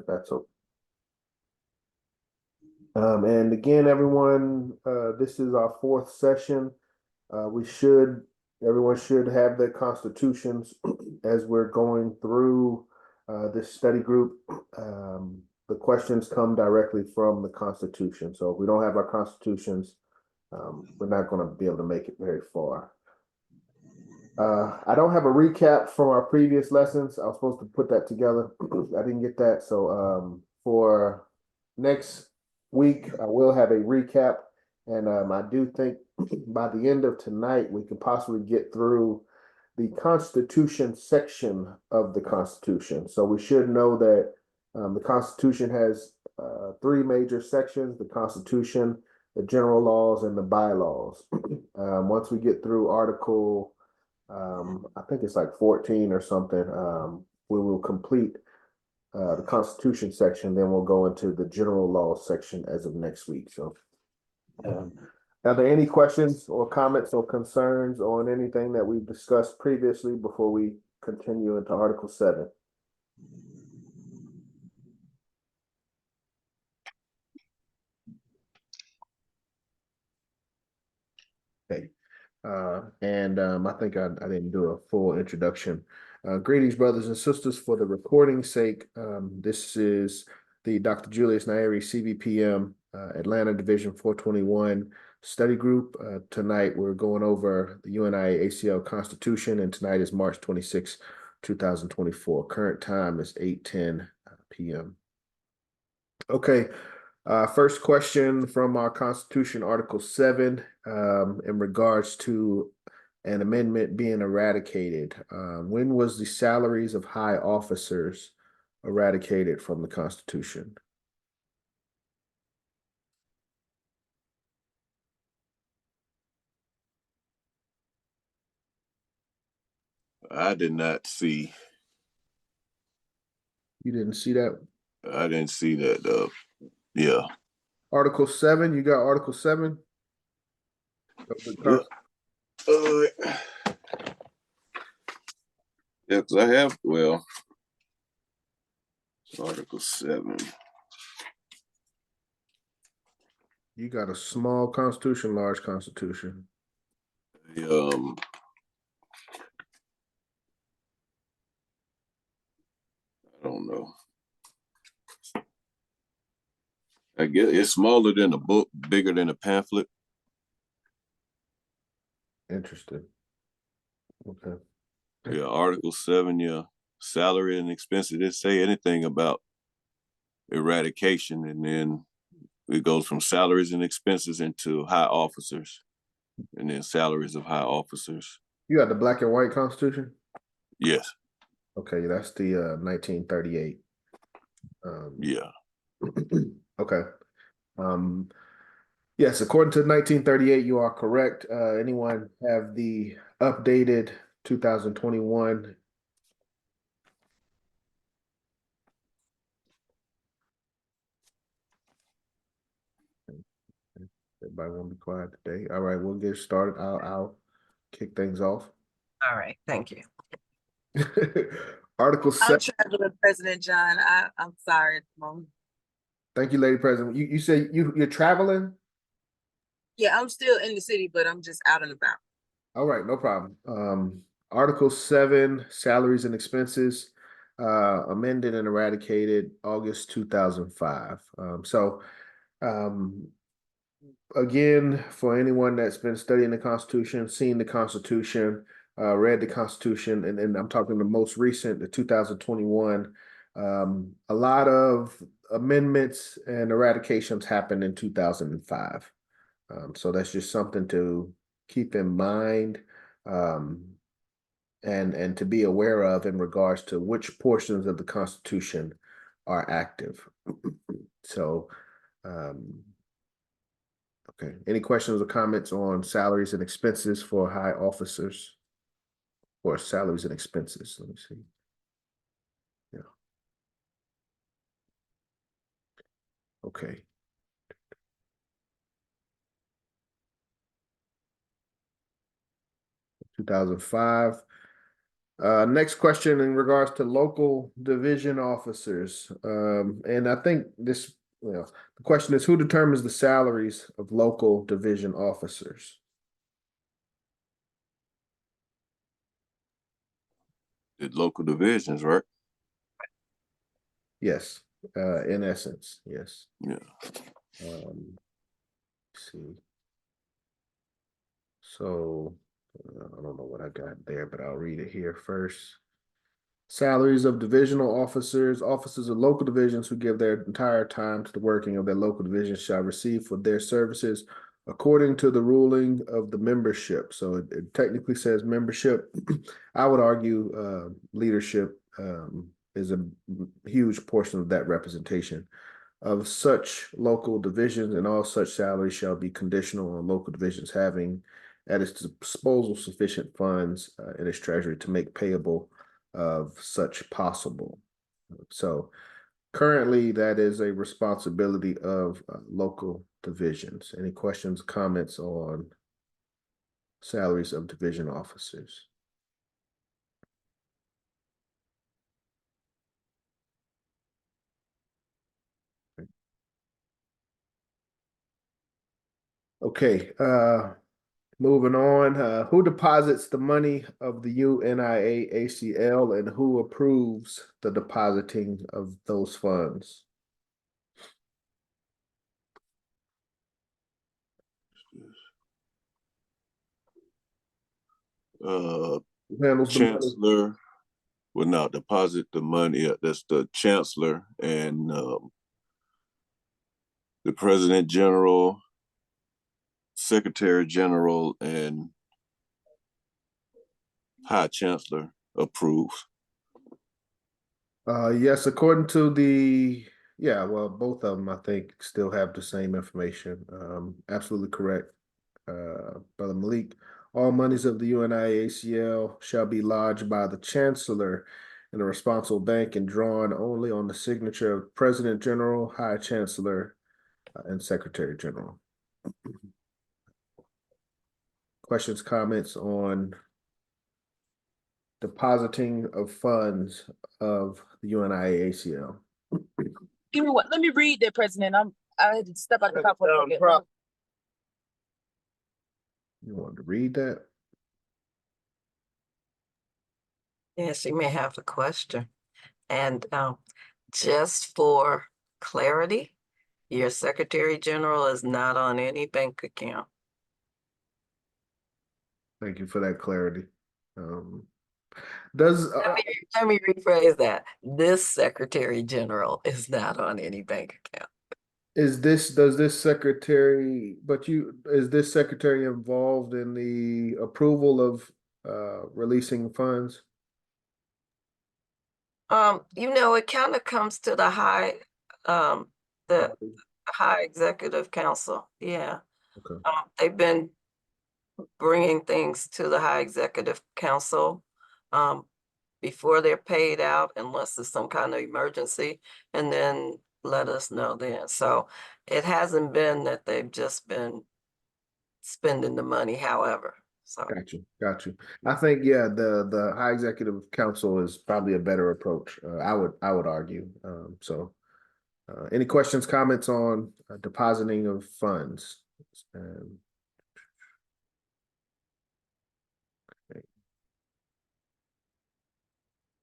that's okay. And again, everyone, this is our fourth session. Everyone should have their constitutions as we're going through this study group. The questions come directly from the Constitution. So if we don't have our constitutions, we're not going to be able to make it very far. I don't have a recap from our previous lessons. I was supposed to put that together. I didn't get that. So for next week, I will have a recap. And I do think by the end of tonight, we could possibly get through the Constitution section of the Constitution. So we should know that the Constitution has three major sections: the Constitution, the general laws, and the bylaws. Once we get through Article, I think it's like 14 or something, we will complete the Constitution section. Then we'll go into the general laws section as of next week. So are there any questions or comments or concerns on anything that we've discussed previously before we continue into Article 7? Okay. I think I didn't do a full introduction. Greetings, brothers and sisters. For the recording's sake, this is the Dr. Julius Nairi, CVPM, Atlanta Division 421 study group. Tonight, we're going over the UNIA-ACL Constitution, and tonight is March 26, 2024. Current time is 8:10 p.m. Okay. First question from our Constitution, Article 7, in regards to an amendment being eradicated. When was the salaries of high officers eradicated from the Constitution? I did not see. You didn't see that? I didn't see that. Yeah. Article 7, you got Article 7? Yeah, because I have, Article 7. You got a small Constitution, large Constitution. I don't know. I guess it's smaller than a book, bigger than a pamphlet. Interesting. Okay. Yeah, Article 7, yeah. Salary and expenses. It didn't say anything about eradication, and then it goes from salaries and expenses into high officers, and then salaries of high officers. You got the black and white Constitution? Yes. Okay, that's the 1938. Yeah. Okay. Yes, according to 1938, you are correct. Anyone have the updated 2021? Everybody want to be quiet today? All right, we'll get started. I'll kick things off. All right, thank you. Article 7. I'm traveling, President John. I'm sorry at the moment. Thank you, Lady President. You say you're traveling? Yeah, I'm still in the city, but I'm just out and about. All right, no problem. Article 7, salaries and expenses, amended and eradicated August 2005. Again, for anyone that's been studying the Constitution, seen the Constitution, read the Constitution, and I'm talking the most recent, the 2021, a lot of amendments and eradications happened in 2005. So that's just something to keep in mind and to be aware of in regards to which portions of the Constitution are active. So, okay. Any questions or comments on salaries and expenses for high officers? Or salaries and expenses? Let me see. Yeah. Okay. (2005). Next question in regards to local division officers. And I think this, the question is, who determines the salaries of local division officers? The local divisions, right? Yes, in essence, yes. Yeah. Let's see. So I don't know what I got there, but I'll read it here first. Salaries of divisional officers, officers of local divisions who give their entire time to the working of their local division shall receive for their services according to the ruling of the membership. So it technically says membership. I would argue leadership is a huge portion of that representation of such local divisions, and all such salaries shall be conditional on local divisions having at its disposal sufficient funds in its treasury to make payable of such possible. So currently that is a responsibility of local divisions. Any questions, comments on salaries of division officers? Okay, moving on, who deposits the money of the UNIA-ACL and who approves the depositing of those funds? Uh, Who handles the money? Chancellor will now deposit the money. That's the Chancellor and the President General, Secretary General, and High Chancellor approves. Yes, according to the, yeah, well, both of them, I think, still have the same information. Absolutely correct. Brother Malik, all monies of the UNIA-ACL shall be lodged by the Chancellor in a responsible bank and drawn only on the signature of President General, High Chancellor, and Secretary General. Questions, comments on depositing of funds of the UNIA-ACL? Give me what? Let me read that, President. I had to step out the car for a second. You want to read that? Yes, you may have a question. And just for clarity, your Secretary General is not on any bank account. Thank you for that clarity. Does Let me rephrase that. This Secretary General is not on any bank account. is this secretary involved in the approval of releasing funds? It kind of comes to the high executive council. Yeah. Okay. They've been bringing things to the high executive council before they're paid out, unless there's some kind of emergency, and then let us know then. So it hasn't been that they've just been spending the money, however. So Got you. I think, yeah, the high executive council is probably a better approach. I would argue. Any questions, comments on depositing of funds?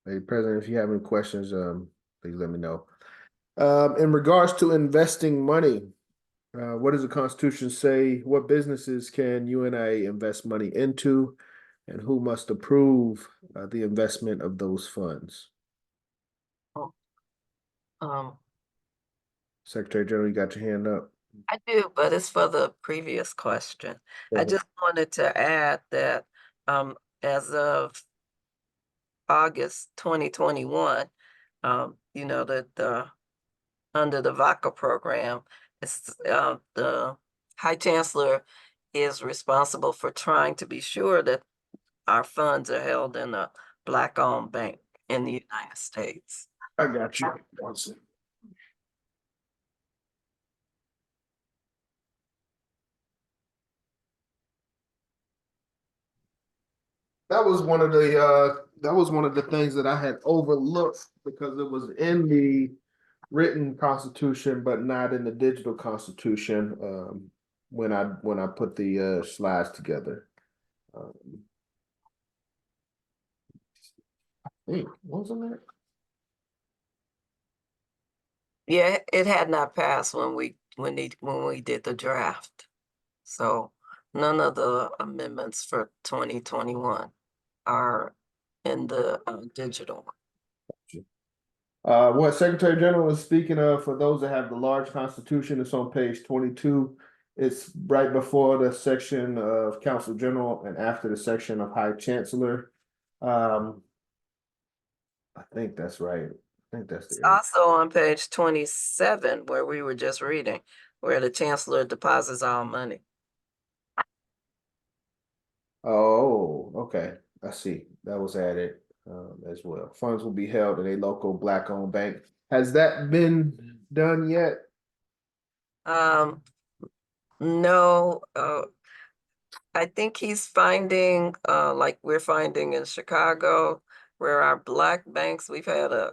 Hey, President, if you have any questions, please let me know. In regards to investing money, what does the Constitution say? What businesses can UNIA invest money into, and who must approve the investment of those funds? um, Secretary General, you got your hand up. I do, but it's for the previous question. Go I ahead. just wanted to add that as of August 2021, that under the VACA program, it's the High Chancellor is responsible for trying to be sure that our funds are held in a Black-owned bank in the United States. I got you. One second. That was one of the that was one of the things that I had overlooked because it was in the written constitution, but not in the digital constitution. When I put the slides together. Wasn't it? Yeah, it had not passed when we did the draft. So none of the amendments for 2021 are in the digital. What Secretary General is speaking of, for those that have the large constitution, it's on page 22. It's right before the section of Council General and after the section of High Chancellor. I think that's right. I think that's It's the area. also on page 27 where we were just reading, where the chancellor deposits all money. Oh, okay. I see. That was added as well. Funds will be held in a local Black-owned bank. Has that been done yet? No, I think he's finding, like we're finding in Chicago, where our Black banks, we've had a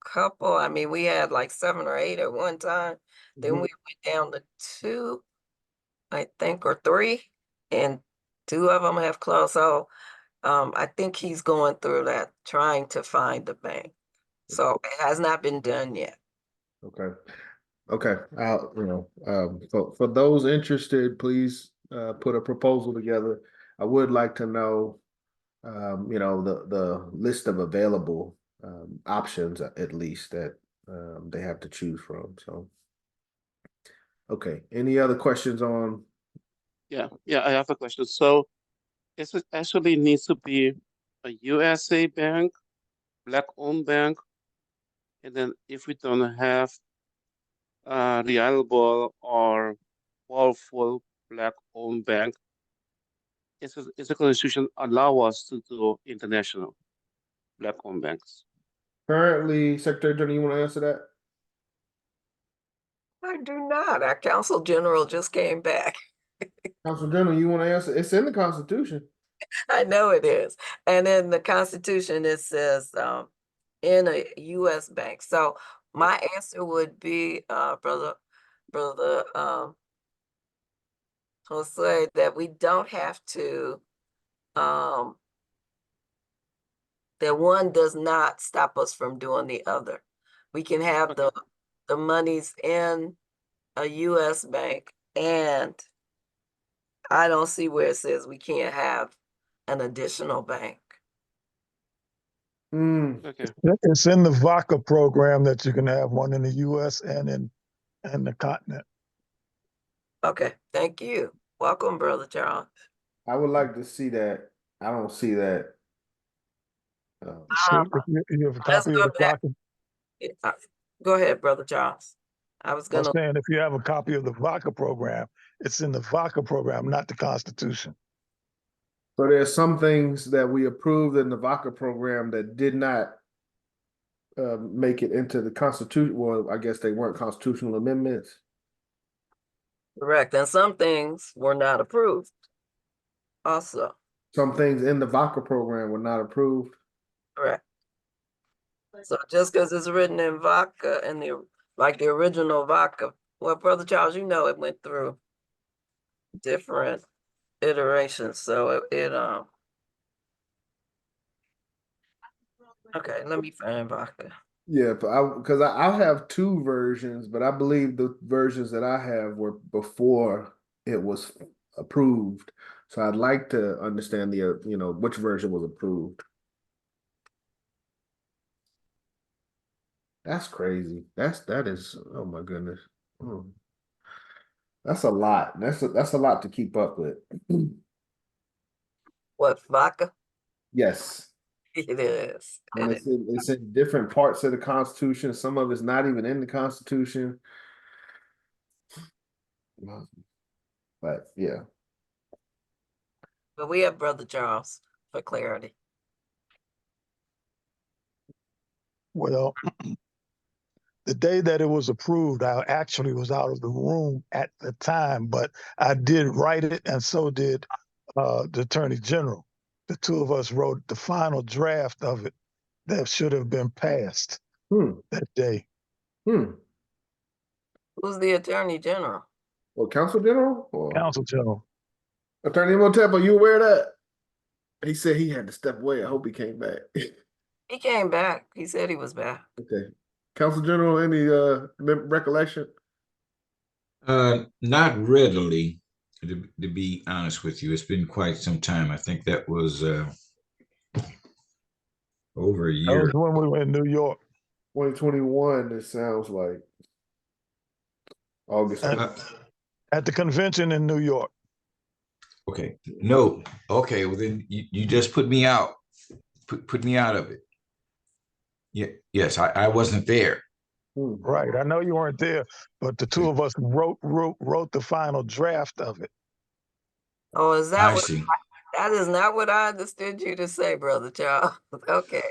couple. I mean, we had like 7 or 8 at one time. Then we went down to 2, I think, or 3, and 2 of them have closed. So I think he's going through that, trying to find the bank. So it has not been done yet. Okay. Okay. For those interested, please put a proposal together. I would like to know, the list of available options at least that they have to choose from. So, okay. Any other questions on? Yeah, I have a question. So it actually needs to be a USA bank, Black-owned bank, and then if we don't have reliable or powerful Black-owned bank, is the constitution allow us to do international Black-owned banks? Currently, Secretary General, you want to answer that? I do not. Our council general just came back. Council General, you want to answer? It's in the Constitution. I know it is. And in the Constitution, it says in a US bank. So my answer would be, brother Jose, that we don't have to, that one does not stop us from doing the other. We can have the monies in a US bank, and I don't see where it says we can't have an additional bank. Okay. It's in the VACA program that you can have one in the US and in the continent. Okay, thank you. Welcome, Brother Charles. I would like to see that. I don't see that. See, if you have a Let's copy go of the back. VACA, Go ahead, Brother Charles. I was I'm gonna, saying if you have a copy of the VACA program, it's in the VACA program, not the Constitution. So there's some things that we approved in the VACA program that did not make it into the Constitution. Well, I guess they weren't constitutional amendments. correct, and some things were not approved also, Some things in the VACA program were not approved. correct. So just because it's written in VACA and like the original VACA, well, Brother Charles, you know, it went through different iterations, so okay, let me find VACA. Yeah, but because I have 2 versions, but I believe the versions that I have were before it was approved. So I'd like to understand which version was approved. That's crazy. That is, oh my goodness. That's a lot. That's a lot to keep up with. What, VACA? Yes. It is. And it's in different parts of the Constitution. Some of it's not even in the Constitution. But yeah. But we have Brother Charles for clarity. Well, the day that it was approved, I actually was out of the room at the time, but I did write it, and so did the Attorney General. the two of us wrote the final draft of it that should have been passed Hmm, that day. Who's the Attorney General? Well, Counsel General or Council General. Attorney Montepo, you aware of that? He said he had to step away. I hope he came back. He came back. He said he was back. Okay. Counsel General, any recollection? Not readily, to be honest with you. It's been quite some time. I think that was over a That year. was when we were in New York. 2021, it sounds like August. At the convention in New York. Okay. No. Okay. Well, then you just put me out. Put me out of it. Yeah. Yes, I wasn't there. Right. I know you weren't there, but the two of us wrote the final draft of it. Oh, is that I what? see. That is not what I understood you to say, Brother Charles. Okay.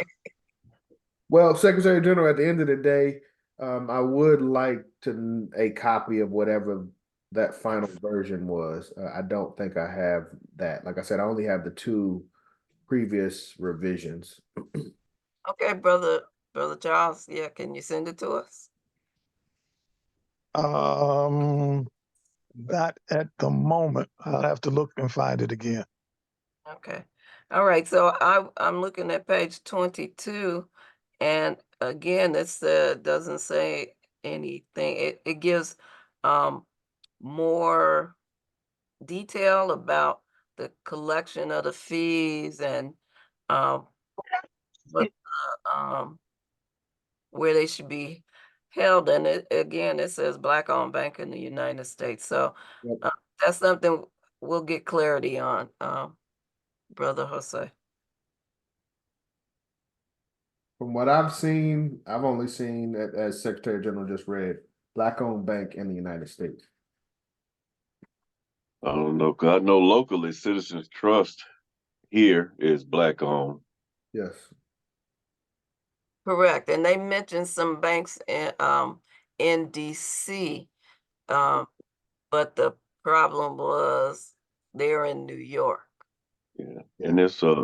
Well, Secretary General, at the end of the day, I would like a copy of whatever that final version was. I don't think I have that. Like I said, I only have the two previous revisions. Okay, Brother Charles. Yeah, can you send it to us? Not at the moment. I'll have to look and find it again. Okay. All right. So I'm looking at page 22, and again, it doesn't say anything. It gives more detail about the collection of the fees and what where they should be held. And it says Black-owned bank in the United States. So Yep. that's something we'll get clarity on, Brother Jose. From what I've seen, I've only seen, as Secretary General just read, Black-owned bank in the United States. I don't know, 'cause I know locally Citizens Trust here is Black-owned. Yes. Correct. And they mentioned some banks in DC, but the problem was they're in New York. Yeah. And it's I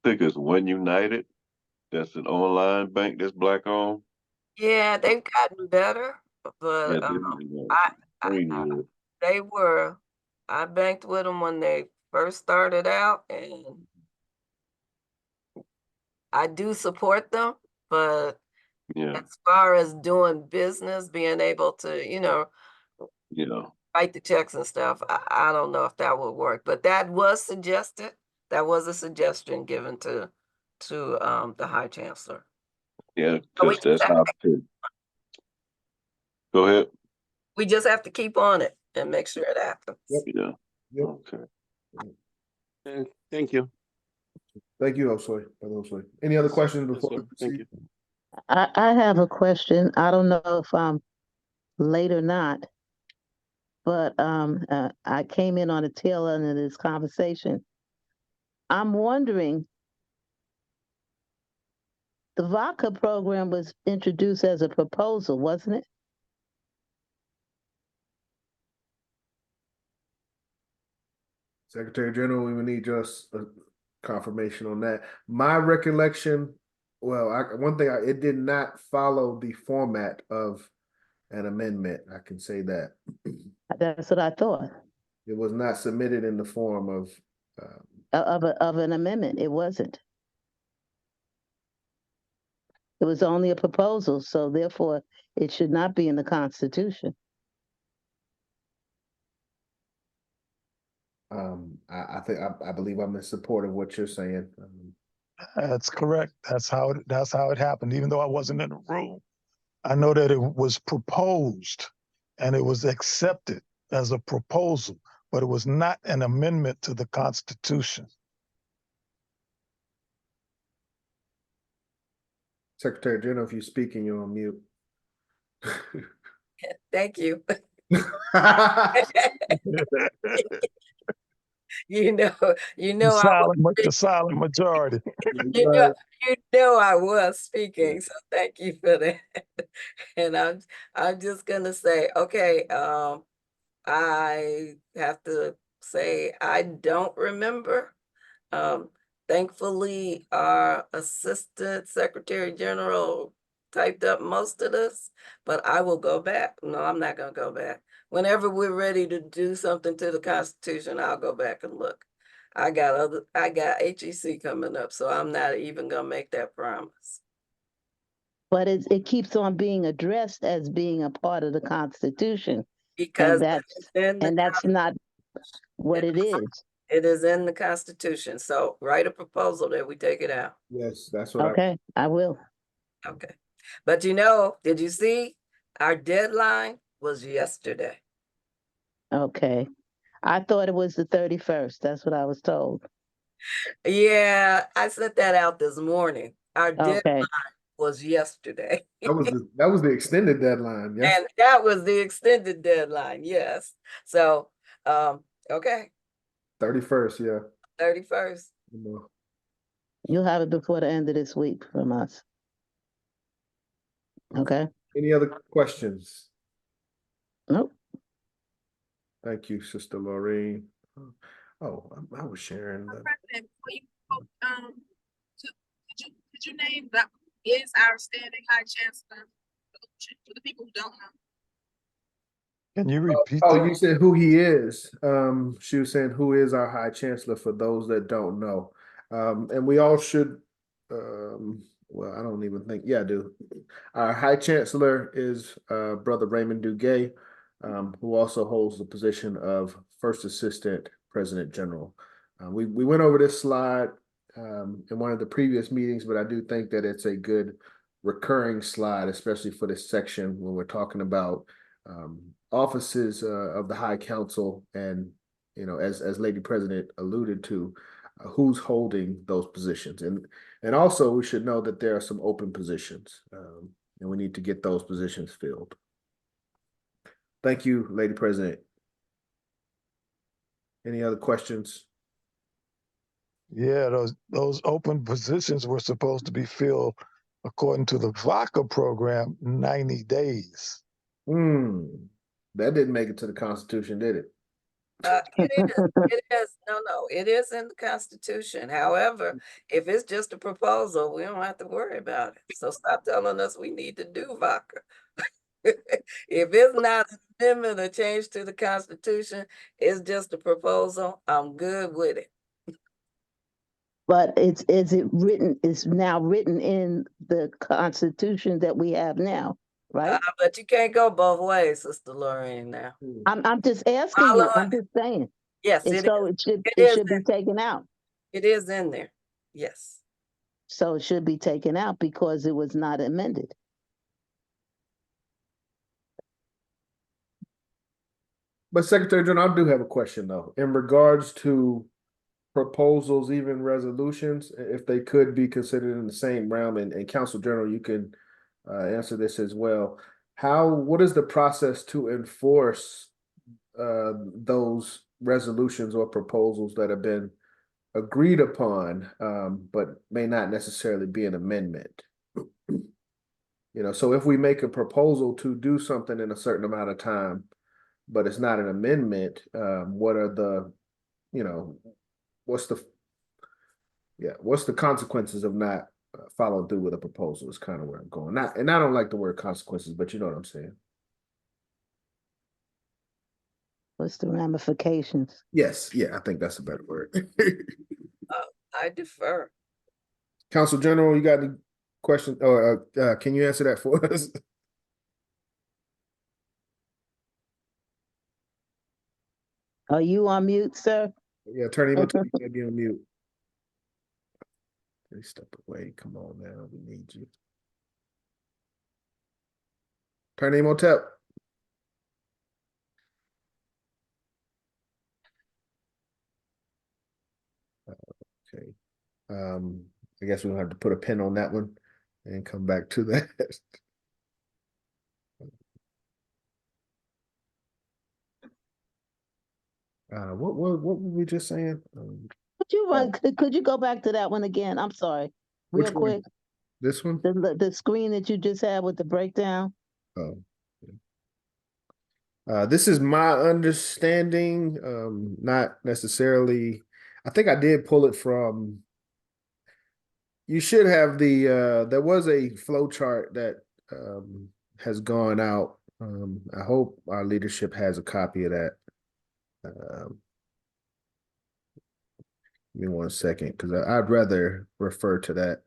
think it's One United. That's an online bank that's Black-owned. Yeah, they've gotten better, but Yeah, I, Greenwood. they were, I banked with them when they first started out, and I do support them, but Yeah, as far as doing business, being able to, yeah. write the checks and stuff, I don't know if that would work, but that was suggested. That was a suggestion given to the High Chancellor. Yeah, So we because that's how to. Go ahead. we just have to keep on it and make sure it happens. Yep. Yeah. Yep. Okay. Thank you. Thank you, Josue. Brother Josue. Any other questions Yes, before sir. we Thank proceed? you. I have a question. I don't know if I'm late or not, but I came in on the tail end of this conversation. I'm wondering, the vodka program was introduced as a proposal, wasn't it? Secretary General, we would need just a confirmation on that. My recollection, well, it did not follow the format of an amendment. I can say that. That's what I thought. It was not submitted in the form of. Of an amendment, it wasn't. It was only a proposal, so therefore it should not be in the Constitution. I believe I'm in support of what you're saying. That's correct. That's how it happened. Even though I wasn't in the room, I know that it was proposed and it was accepted as a proposal, but it was not an amendment to the Constitution. Secretary General, if you're speaking, you're on mute. Thank you. The silent majority. I was speaking, so thank you for that. And I'm just gonna say, okay, I have to say I don't remember Thankfully, our Assistant Secretary General typed up most of this, but I will go back. No, I'm not gonna go back. Whenever we're ready to do something to the Constitution, I'll go back and look. I got HEC coming up, so I'm not even gonna make that promise. But it keeps on being addressed as being a part of the Constitution, Because and it's in the that's not what it is. It is in the Constitution, so write a proposal that we take it out. Yes, that's what Okay, I will. Okay. But you know, did you see our deadline was yesterday? Okay. I thought it was the 31st. That's what I was told. Yeah, I sent that out this morning. Our deadline Okay. was yesterday. that was the extended deadline. Yeah. And that was the extended deadline, yes. So, okay, 31st, yeah. 31st. You know. You'll have it before the end of this week from us. Okay. Any other questions? Nope. Thank you, Sister Laureen. Oh, I was sharing. President, before you go, could you name that is our standing high chancellor for the people who don't know? Can you repeat Oh, that? you said who he is. She was saying who is our High Chancellor for those that don't know. And we all should, well, I don't even think, yeah, I do. Our High Chancellor is Brother Raymond Duguay, who also holds the position of First Assistant President General. We went over this slide in one of the previous meetings, but I do think that it's a good recurring slide, especially for this section when we're talking about offices of the High Council, and as Lady President alluded to, who's holding those positions, and also we should know that there are some open positions, and we need to get those positions filled. Thank you, Lady President. Any other questions? Yeah, those open positions were supposed to be filled according to the VACA program, 90 days. That didn't make it to the Constitution, did it? It is, no, it is in the Constitution. However, if it's just a proposal, we don't have to worry about it. So stop telling us we need to do VACA. If it's not an amendment or change to the Constitution, it's just a proposal, I'm good with it. But it's now written in the Constitution that we have now, right? But you can't go both ways, Sister Lorraine, now. I'm just asking you. I'm just saying. Yes, And it so is. it should be taken out. It is in there. Yes. So it should be taken out because it was not amended. But Secretary General, I do have a question though, in regards to proposals, even resolutions, if they could be considered in the same realm, and Council General, you can answer this as well. What is the process to enforce those resolutions or proposals that have been agreed upon, but may not necessarily be an amendment? So if we make a proposal to do something in a certain amount of time, but it's not an amendment, what are the, what's the consequences of not following through with a proposal is kind of where I'm going. And I don't like the word consequences, but you know what I'm saying. What's the ramifications? Yes, yeah, I think that's a better word. I defer. Council General, you got any questions, or can you answer that for us? Are you on mute, sir? Yeah, Attorney Motel, you gotta be on mute. Step away. Come on now, we need you. Attorney Motel. Okay. I guess we'll have to put a pin on that one and come back to that. What were we just saying? Could you go back to that one again? I'm sorry, real Which one? quick. This one? The screen that you just had with the breakdown. Oh. This is my understanding, not necessarily. I think I did pull it from You should have there was a flow chart that has gone out. I hope our leadership has a copy of that. Give me 1 second, because I'd rather refer to that.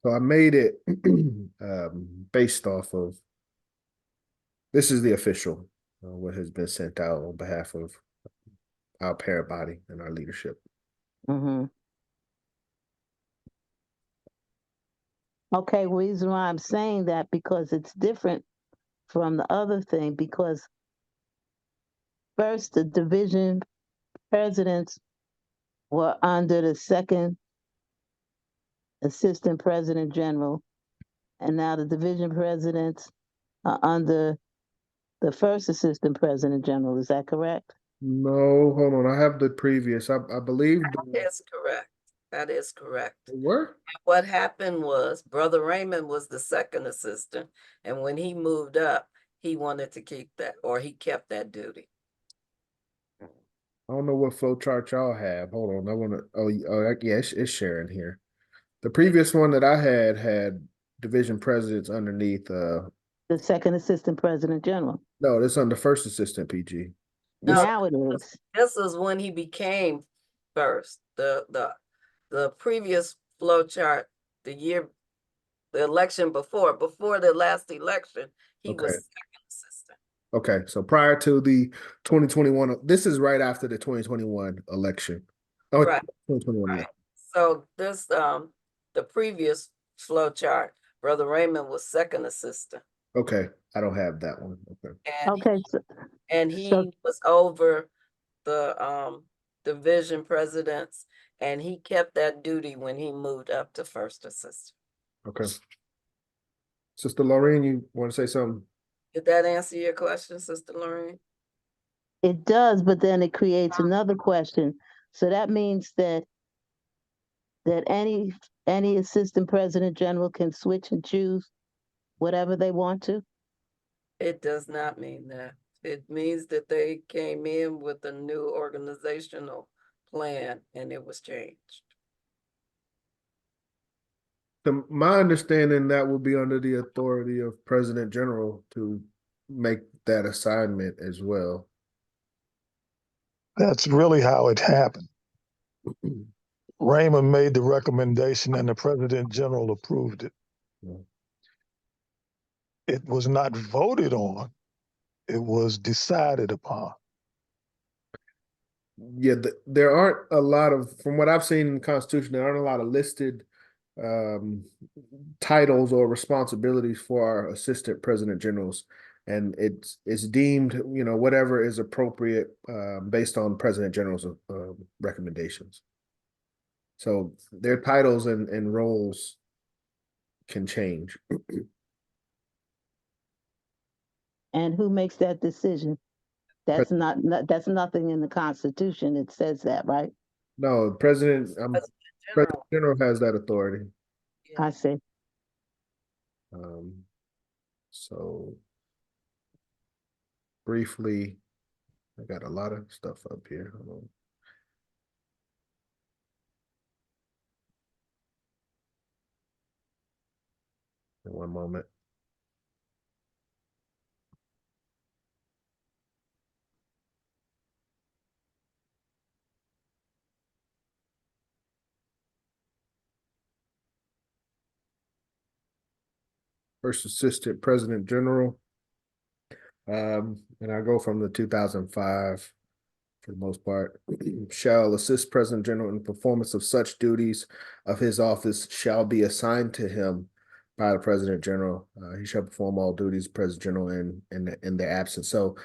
So I made it based off of, this is the official, what has been sent out on behalf of our parent body and our leadership. Mm-hmm. Okay, reason why I'm saying that, because it's different from the other thing, because first the division presidents were under the second assistant president general, and now the division presidents are under the first assistant president general. Is that correct? No, hold on. I have the previous. I believe That's correct. That is correct. they were. What happened was Brother Raymond was the second assistant, and when he moved up, he wanted to keep that, or he kept that duty. I don't know what flow chart y'all have. Hold on. I want to. Yeah, it's sharing here. The previous one that I had division presidents underneath. The second assistant president general. No, this under first assistant PG. No, Now it is. this is when he became first. The previous flow chart, the election before the last election, he was Okay. second assistant. Okay, so prior to the 2021, this is right after the 2021 election. Oh, Right. 2021 Right. election. So this the previous flow chart, Brother Raymond was second assistant. Okay, I don't have that one. Okay. And Okay, he was over the division presidents, and he kept that duty when he moved up to first assistant. Okay. Sister Lorraine, you want to say something? Did that answer your question, Sister Lorraine? it does, but then it creates another question. So that means that any assistant president general can switch and choose whatever they want to? It does not mean that. It means that they came in with a new organizational plan and it was changed. To my understanding, that would be under the authority of President General to make that assignment as well. That's really how it happened. Raymond made the recommendation and the president general approved it. Yeah. It was not voted on. It was decided upon. Yeah, there aren't a lot of, from what I've seen in the Constitution, there aren't a lot of listed titles or responsibilities for our assistant president generals, and it's deemed, whatever is appropriate based on president general's recommendations. So their titles and roles can change. And who makes that decision? That's that's nothing in the Constitution. It says that, right? No, President General has that authority. Yeah. I see. So briefly, I got a lot of stuff up here. Hold on. In one moment. First Assistant President General. And I go from the 2005 for the most part. Shall assist President General in the performance of such duties of his office shall be assigned to him by the President General. He shall perform all duties President General in their absence. So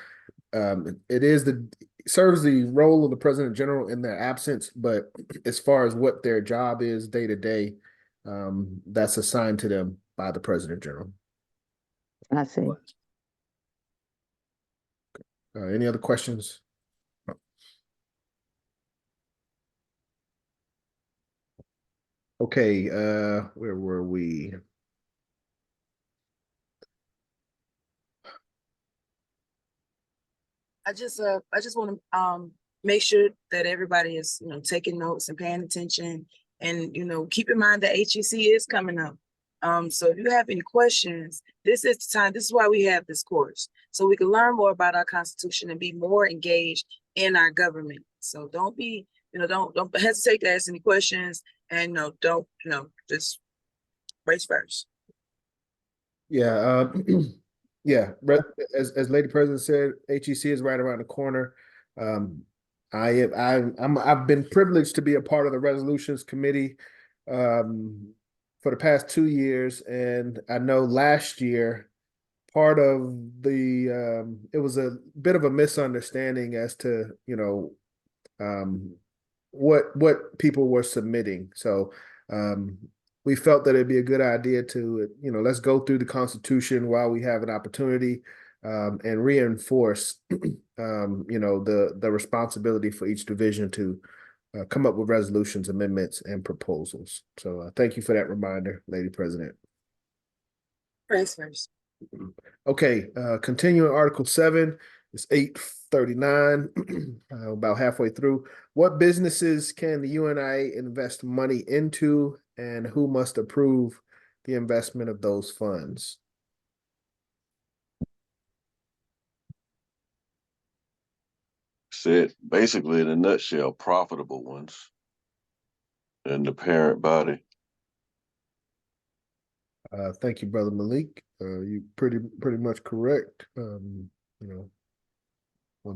it serves the role of the President General in their absence, but as far as what their job is day to day, that's assigned to them by the President General. I see. Any other questions? Okay, where were we? I just want to make sure that everybody is, taking notes and paying attention, and keep in mind that HEC is coming up. So if you have any questions, this is the time. This is why we have this course, so we can learn more about our Constitution and be more engaged in our government. So don't be, don't hesitate to ask any questions, and don't, just race first. Yeah, yeah, but as Lady President said, HEC is right around the corner. I've been privileged to be a part of the resolutions committee for the past 2 years, and I know last year part of the it was a bit of a misunderstanding as to what people were submitting. So we felt that it'd be a good idea to, let's go through the Constitution while we have an opportunity, and reinforce, the responsibility for each division to come up with resolutions, amendments, and proposals. So thank you for that reminder, Lady President. Race first. Okay, continuing Article 7, it's 8:39, about halfway through. What businesses can the UNIA invest money into, and who must approve the investment of those funds? Said basically in a nutshell, profitable ones and the parent body. Thank you, Brother Malik. You pretty much correct. 1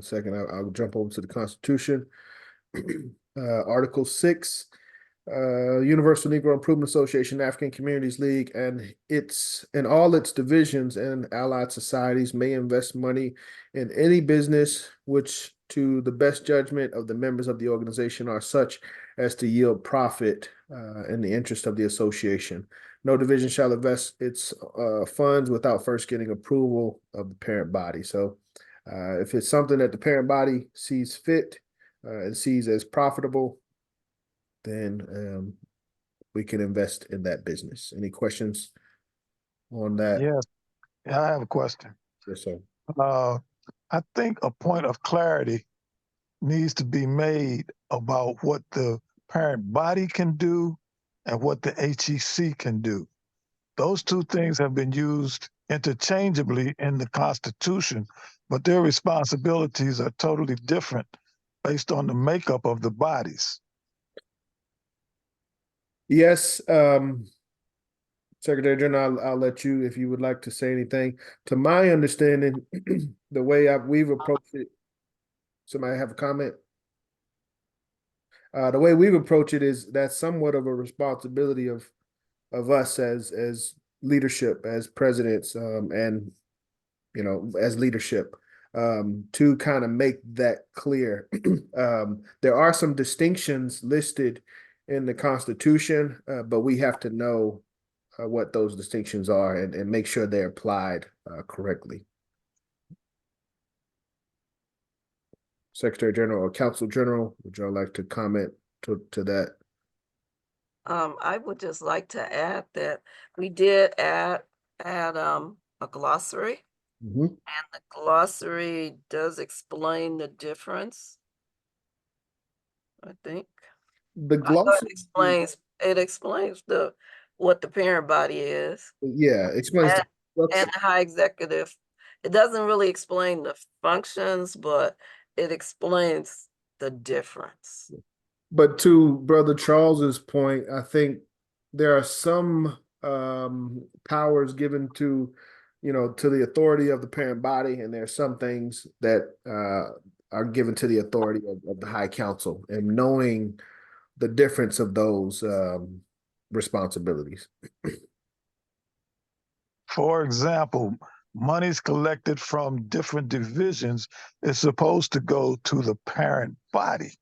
second, I'll jump over to the Constitution. Article 6, Universal Negro Improvement Association, African Communities League, and all its divisions and allied societies may invest money in any business which, to the best judgment of the members of the organization, are such as to yield profit in the interest of the association. No division shall invest its funds without first getting approval of the parent body. So if it's something that the parent body sees fit and sees as profitable, then we can invest in that business. Any questions on that? Yes, I have a question. Yes, sir. I think a point of clarity needs to be made about what the parent body can do and what the HEC can do. Those two things have been used interchangeably in the Constitution, but their responsibilities are totally different based on the makeup of the bodies. Yes, Secretary General, I'll let you, if you would like to say anything. To my understanding, the way we've approached it, somebody have a comment? The way we've approached it is that's somewhat of a responsibility of us as leadership, as presidents, and as leadership, to kind of make that clear. There are some distinctions listed in the Constitution, but we have to know what those distinctions are and make sure they're applied correctly. Secretary General or Counsel General, would y'all like to comment to that? I would just like to add that we did add a glossary, Mm-hmm. and the glossary does explain the difference, I think. The I thought glossary, it explains what the parent body is yeah, explains and the high executive. It doesn't really explain the functions, but it explains the difference. But to Brother Charles's point, I think there are some powers given to the authority of the parent body, and there are some things that are given to the authority of the High Council, and knowing the difference of those responsibilities. For example, monies collected from different divisions is supposed to go to the parent body.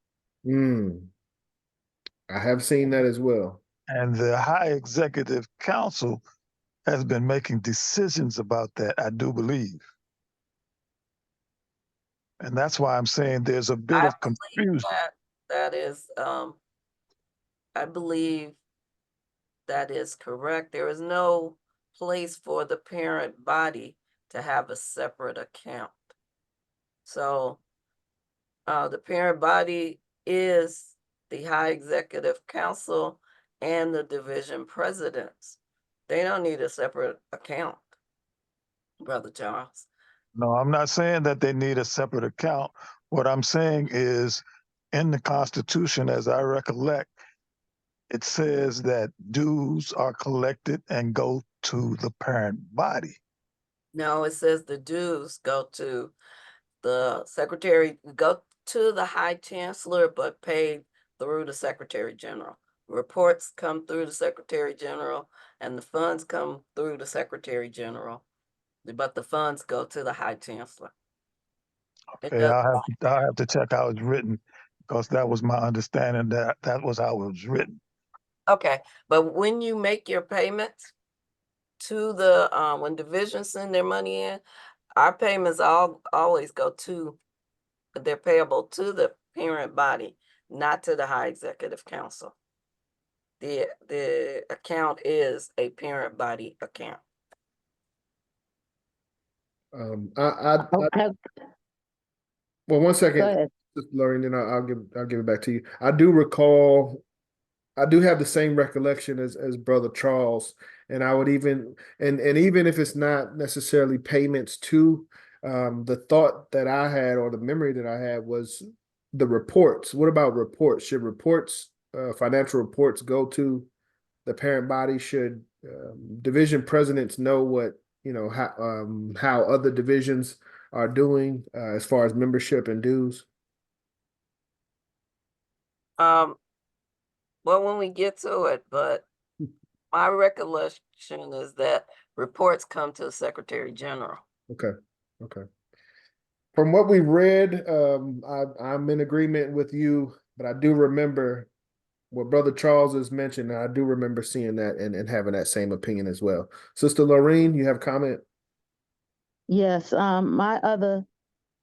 I have seen that as well. And the High Executive Council has been making decisions about that, I do believe. And that's why I'm saying there's a bit of confusion. That is, I believe that is correct. There is no place for the parent body to have a separate account. So the parent body is the High Executive Council and the division presidents. They don't need a separate account, Brother Charles. No, I'm not saying that they need a separate account. What I'm saying is in the Constitution, as I recollect, it says that dues are collected and go to the parent body. No, it says the dues go to the secretary, go to the High Chancellor, but paid through the Secretary General. Reports come through the Secretary General and the funds come through the Secretary General, but the funds go to the High Chancellor. It Okay, does- I'll have to check how it's written because that was my understanding that that was how it was written. Okay, but when you make your payments to the, when divisions send their money in, our payments always go to, they're payable to the parent body, not to the High Executive Council. The account is a parent body account. Okay, Well, one go second, ahead. Lorraine, then I'll give it back to you. I do recall, I do have the same recollection as Brother Charles, and I would even and even if it's not necessarily payments to, the thought that I had or the memory that I had was the reports. What about reports? Should reports, financial reports, go to the parent body? Should division presidents know what, how other divisions are doing as far as membership and dues? Well, when we get to it, but my recollection is that reports come to the Secretary General. Okay, okay. From what we read, I'm in agreement with you, but I do remember what Brother Charles has mentioned, and I do remember seeing that and having that same opinion as well. Sister Lorraine, you have comment? Yes, my other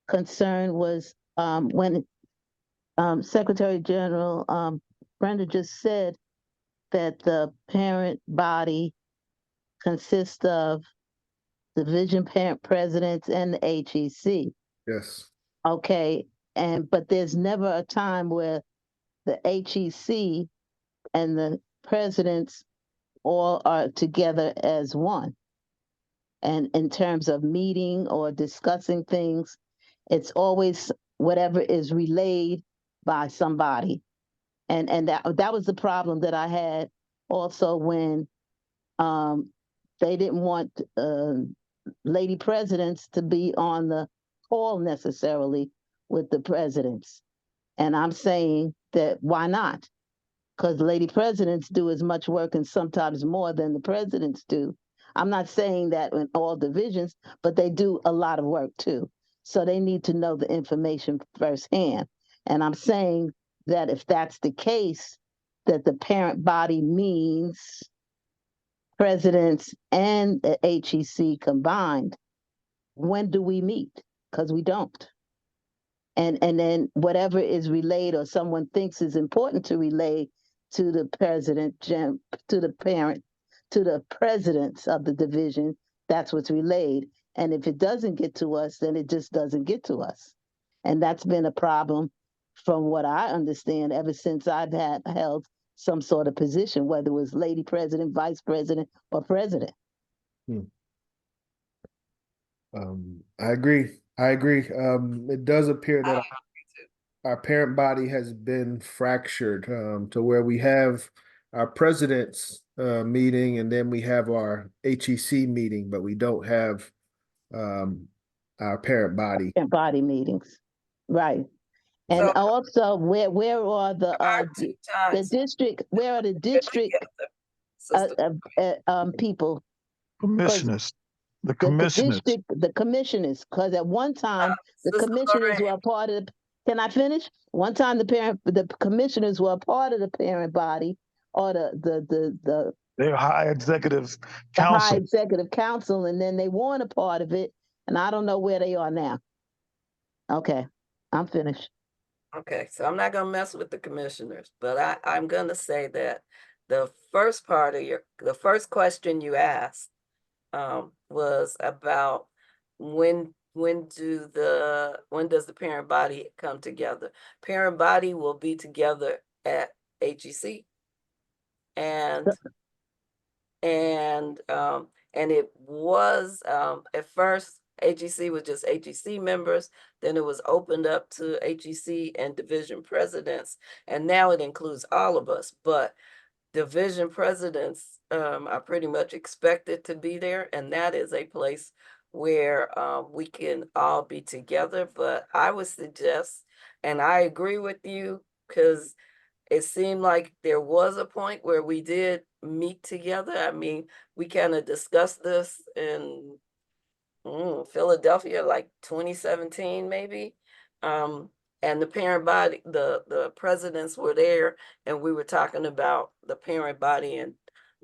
concern was when Secretary General Brenda just said that the parent body consists of division parent presidents and the HEC. Yes. Okay, but there's never a time where the HEC and the presidents all are together as one. And in terms of meeting or discussing things, it's always whatever is relayed by somebody. And that was the problem that I had also when they didn't want lady presidents to be on the call necessarily with the presidents. And I'm saying that why not? Because lady presidents do as much work and sometimes more than the presidents do. I'm not saying that in all divisions, but they do a lot of work too. So they need to know the information firsthand. And I'm saying that if that's the case, that the parent body means presidents and the HEC combined. When do we meet? Because we don't. And then whatever is relayed or someone thinks is important to relay to the president, to the parent, to the presidents of the division, that's what's relayed. And if it doesn't get to us, then it just doesn't get to us. And that's been a problem from what I understand ever since I've held some sort of position, whether it was lady president, vice president, or president. I agree. I agree. It does appear that our parent body has been fractured to where we have our president's meeting and then we have our HEC meeting, but we don't have our parent body. Parent body meetings, right? And So also, where are the our two times district? Where are the district people? Commissioners, the The commissioners. district, the commissioners, because at one time the Sister commissioners Lorraine. were a part of. Can I finish? One time the commissioners were a part of the parent body or the They're high executive High council. Executive Council, and then they weren't a part of it, and I don't know where they are now. Okay, I'm finished. Okay, so I'm not gonna mess with the commissioners, but I'm gonna say that the first part of the first question you asked was about when when does the parent body come together? Parent body will be together at HEC. And it was, at first, HEC was just HEC members, then it was opened up to HEC and division presidents, and now it includes all of us, but division presidents are pretty much expected to be there, and that is a place where we can all be together. But I would suggest, and I agree with you, because it seemed like there was a point where we did meet together. I mean, we kind of discussed this in Philadelphia, like 2017, maybe. And the parent body, the presidents were there, and we were talking about the parent body and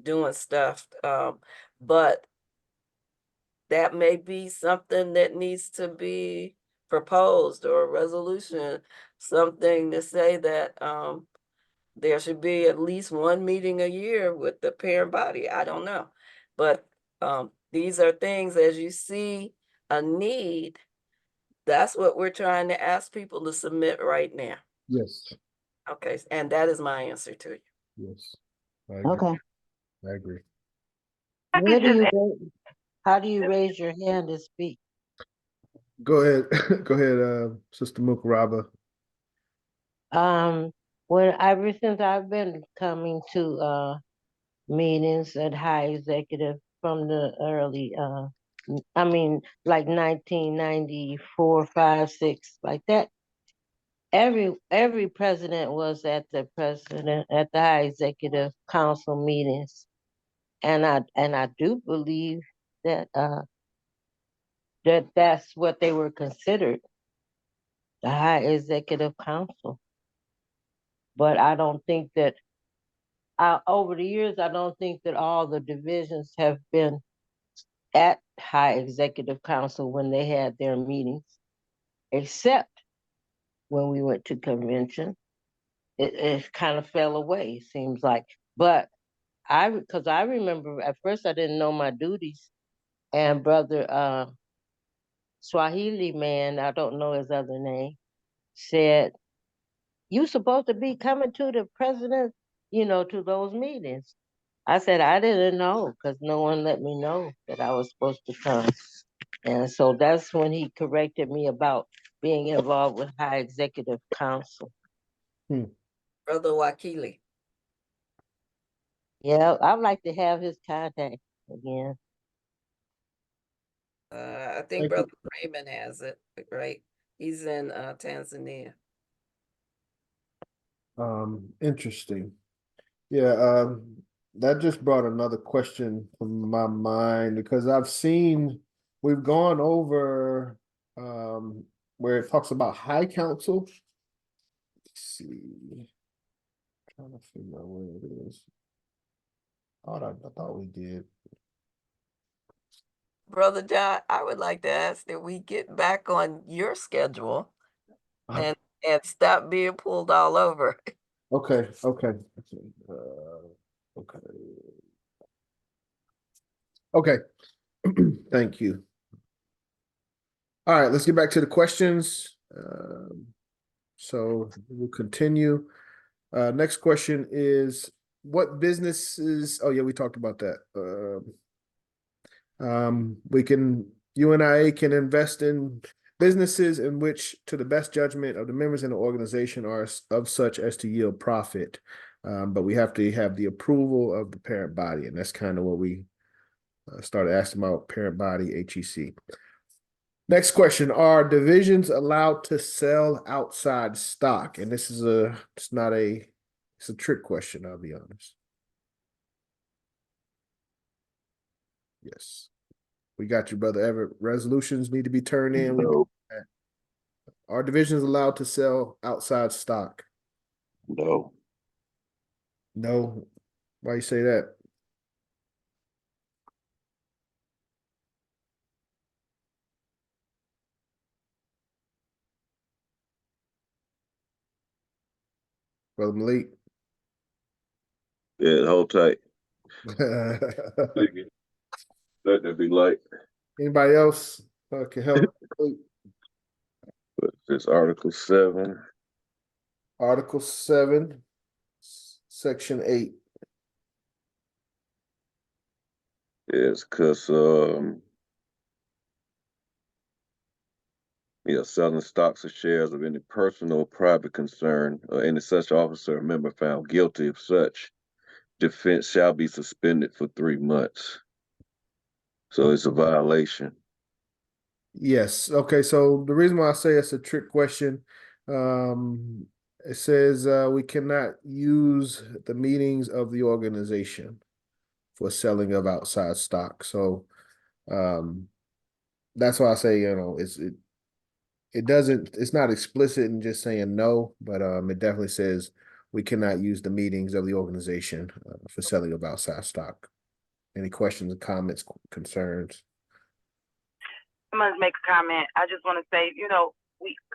doing stuff. But that may be something that needs to be proposed, or a resolution, something to say that there should be at least one meeting a year with the parent body. I don't know. But these are things, as you see a need, that's what we're trying to ask people to submit right now. Yes, Okay, and that is my answer to you. yes. I agree. Okay. I agree. Where do you, how do you raise your hand to speak? Go ahead. Go ahead, Sister Mukaraba. Ever since I've been coming to meetings at high executive from the early like 1994, 5, 6, like that. Every president was at the high executive council meetings, and I do believe that that's what they were considered, the high executive council. But I don't think that over the years, I don't think that all the divisions have been at high executive council when they had their meetings, except when we went to convention. It kind of fell away, it seems like. But because I remember at first I didn't know my duties, and Brother Swahili man, I don't know his other name, said, "You supposed to be coming to the president, to those meetings." I said, "I didn't know, because no one let me know that I was supposed to come." And so that's when he corrected me about being involved with high executive council. Brother Wakili. Yeah, I'd like to have his contact again. I think Thank you. Brother Raymond has it, right? He's in Tanzania. Interesting. Yeah, that just brought another question to my mind, because we've gone over where it talks about high council. Let's see. Trying to figure out where it is. I thought we did. Brother John, I would like to ask that we get back on your schedule and stop being pulled all over. Okay. Okay. Okay. Thank you. All right, let's get back to the questions. So we'll continue. Next question is, what businesses? Oh yeah, we talked about that. UNIA can invest in businesses in which, to the best judgment of the members in the organization, are of such as to yield profit. But we have to have the approval of the parent body, and that's kind of what we started asking about, parent body, HEC. Next question, are divisions allowed to sell outside stock? And this is it's a trick question, I'll be honest. Yes. We got you, Brother Everett. Resolutions need to be turned in. No. Are divisions allowed to sell outside stock? No. No. Why you say that? Brother Malik? Yeah, hold tight. Let that be light. Anybody else? Okay, help. It's Article 7. Article 7, Section 8. Yes, because selling stocks or shares of any personal or private concern or any such officer or member found guilty of such defense shall be suspended for 3 months. So it's a violation. Yes. Okay. So the reason why I say it's a trick question, it says we cannot use the meetings of the organization for selling of outside stock. So that's why I say, it's not explicit in just saying no, but it definitely says we cannot use the meetings of the organization for selling of outside stock. Any questions, comments, concerns? I'm gonna make a comment. I just want to say,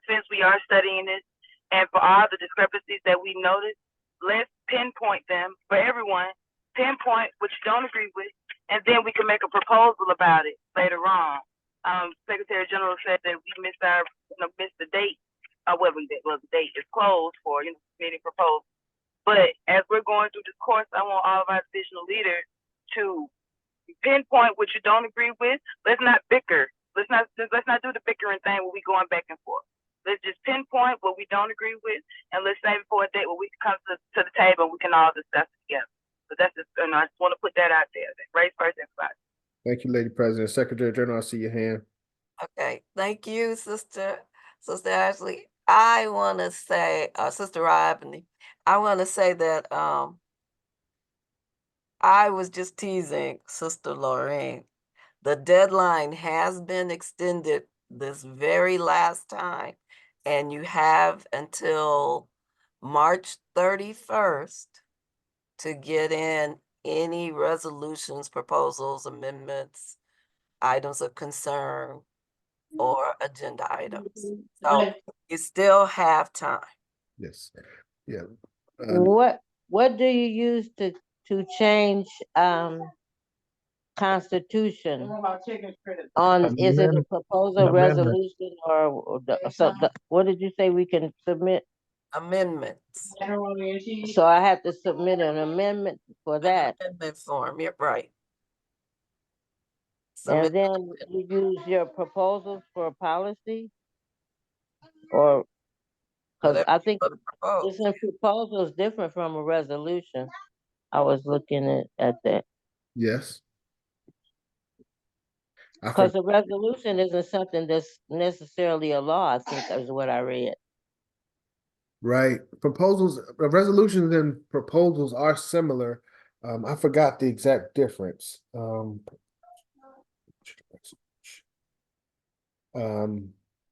since we are studying this, and for all the discrepancies that we noticed, let's pinpoint them for everyone. Pinpoint what you don't agree with, and then we can make a proposal about it later on. Secretary General said that we missed the date. The date is closed for meeting proposal. But as we're going through this course, I want all of our divisional leaders to pinpoint what you don't agree with. Let's not bicker. Let's not do the bickering thing where we going back and forth. Let's just pinpoint what we don't agree with, and let's save it for a date where we can come to the table and we can all discuss it together. So that's just, I just want to put that out there. Raise first, everybody. Thank you, Lady President. Secretary General, I see your hand. Okay, thank you, Sister Ashley. I want to say, Sister Robney, I want to say that I was just teasing Sister Lorraine. The deadline has been extended this very last time, and you have until March 31st to get in any resolutions, proposals, amendments, items of concern, or agenda items. So you still have time. Yes. Yeah. What do you use to change Constitution? Is it a proposal, resolution, or what did you say we can submit? Amendments. So I have to submit an amendment for that. Amendment form, you're right. And then you use your proposals for policy? Or, because I think isn't proposal is different from a resolution. I was looking at that. Yes. Because a resolution isn't something that's necessarily a law, I think is what I read. Right. Resolutions and proposals are similar. I forgot the exact difference.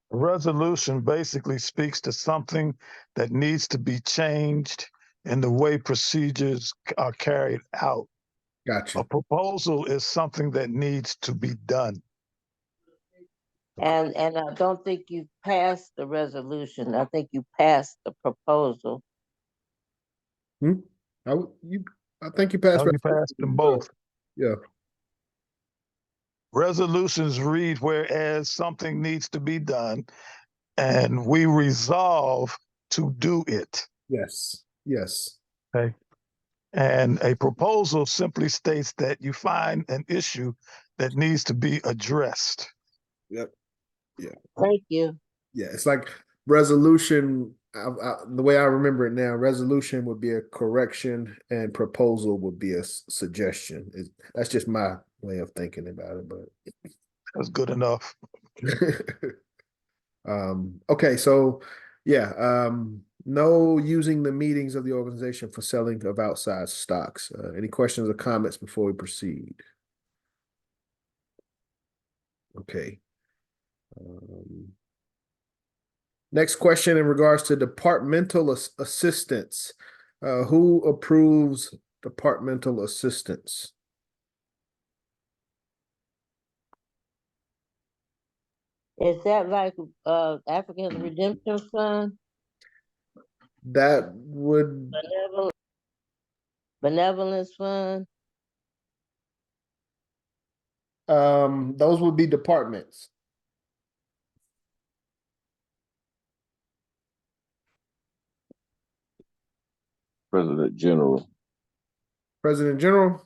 Resolution basically speaks to something that needs to be changed in the way procedures are carried out. Gotcha. A proposal is something that needs to be done. And I don't think you passed the resolution. I think you passed the proposal. I think you passed. You passed them both. Yeah. Resolutions read whereas something needs to be done, and we resolve to do it. Yes. Yes. Okay. And a proposal simply states that you find an issue that needs to be addressed. Yep. Yeah. Thank you. Yeah. It's like resolution. The way I remember it now, resolution would be a correction and proposal would be a suggestion. That's just my way of thinking about it, but that's good enough. Okay, so yeah, no using the meetings of the organization for selling of outside stocks. Any questions or comments before we proceed? Okay. Next question in regards to departmental assistance. Who approves departmental assistance? Is that like African Redemption Fund? That would Benevolence Fund? Those would be departments. President General. President General?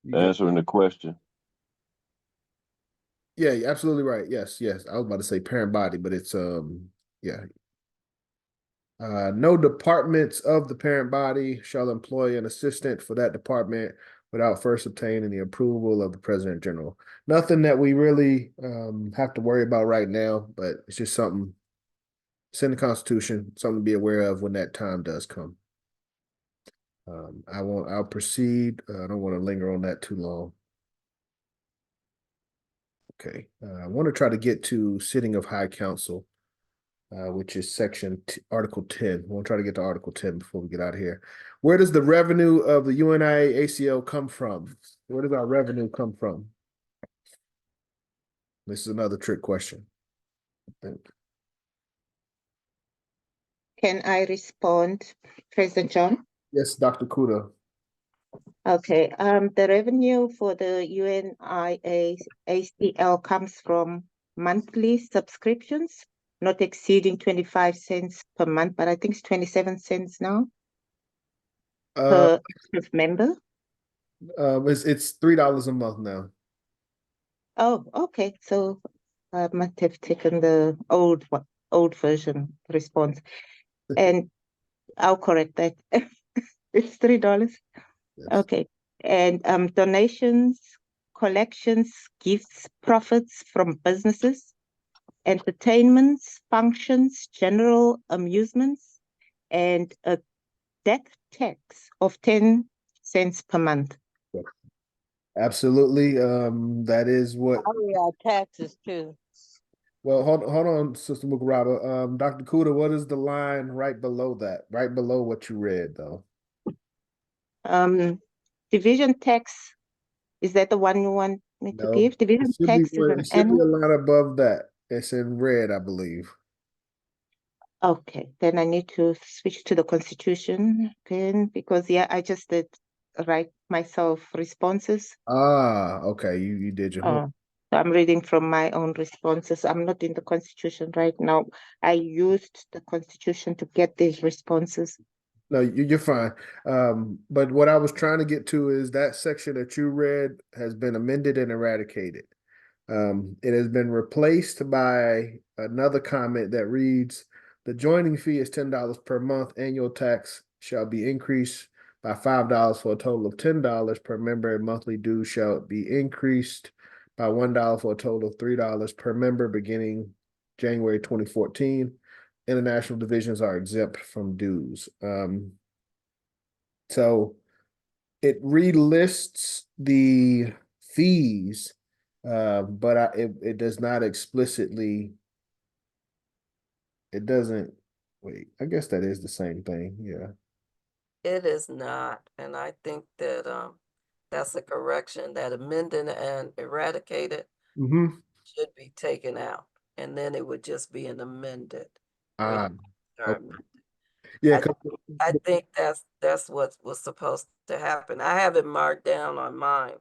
You got- Answering the question. Yeah, you're absolutely right. Yes, yes. I was about to say parent body, but it's yeah. No departments of the parent body shall employ an assistant for that department without first obtaining the approval of the President General. Nothing that we really have to worry about right now, but it's just something. It's in the Constitution, something to be aware of when that time does come. I'll proceed. I don't want to linger on that too long. Okay, I want to try to get to sitting of High Council, which is Article 10. We'll try to get to Article 10 before we get out of here. Where does the revenue of the UNIA-ACL come from? Where does our revenue come from? This is another trick question, I think. Can I respond, President John? Yes, Dr. Kuda. Okay, the revenue for the UNIA-ACL comes from monthly subscriptions, not exceeding 25 cents per month, but I think it's 27 cents now per active member. It's $3 a month now. Oh, okay, so I must have taken the old version response, and I'll correct that. It's $3. Yes. Okay, and donations, collections, gifts, profits from businesses, entertainments, functions, general amusements, and a deck tax of 10 cents per month. Absolutely. That is what. Probably our taxes too. Well, hold on, Sister Mukaraba. Dr. Kuda, what is the line right below that? Right below what you read, though. Division tax, is that the one you want me to No, give? Division tax is an it should be a annual. line above that. It's in red, I believe. Okay, then I need to switch to the Constitution again because I just did write myself responses. Okay. You did your homework. So I'm reading from my own responses. I'm not in the Constitution right now. I used the Constitution to get these responses. No, you're fine. But what I was trying to get to is that section that you read has been amended and eradicated. It has been replaced by another comment that reads, the joining fee is $10 per month. Annual tax shall be increased by $5 for a total of $10 per member, and monthly dues shall be increased by $1 for a total of $3 per member beginning January 2014. International divisions are exempt from dues. So it relists the fees, but it does not explicitly. It doesn't. Wait, I guess that is the same thing. Yeah. It is not, and I think that that's a correction, that amended and eradicated Mm-hmm. should be taken out, and then it would just be an amended. when Ah, you start okay. amending. Yeah. I think that's what was supposed to happen. I have it marked down on mine,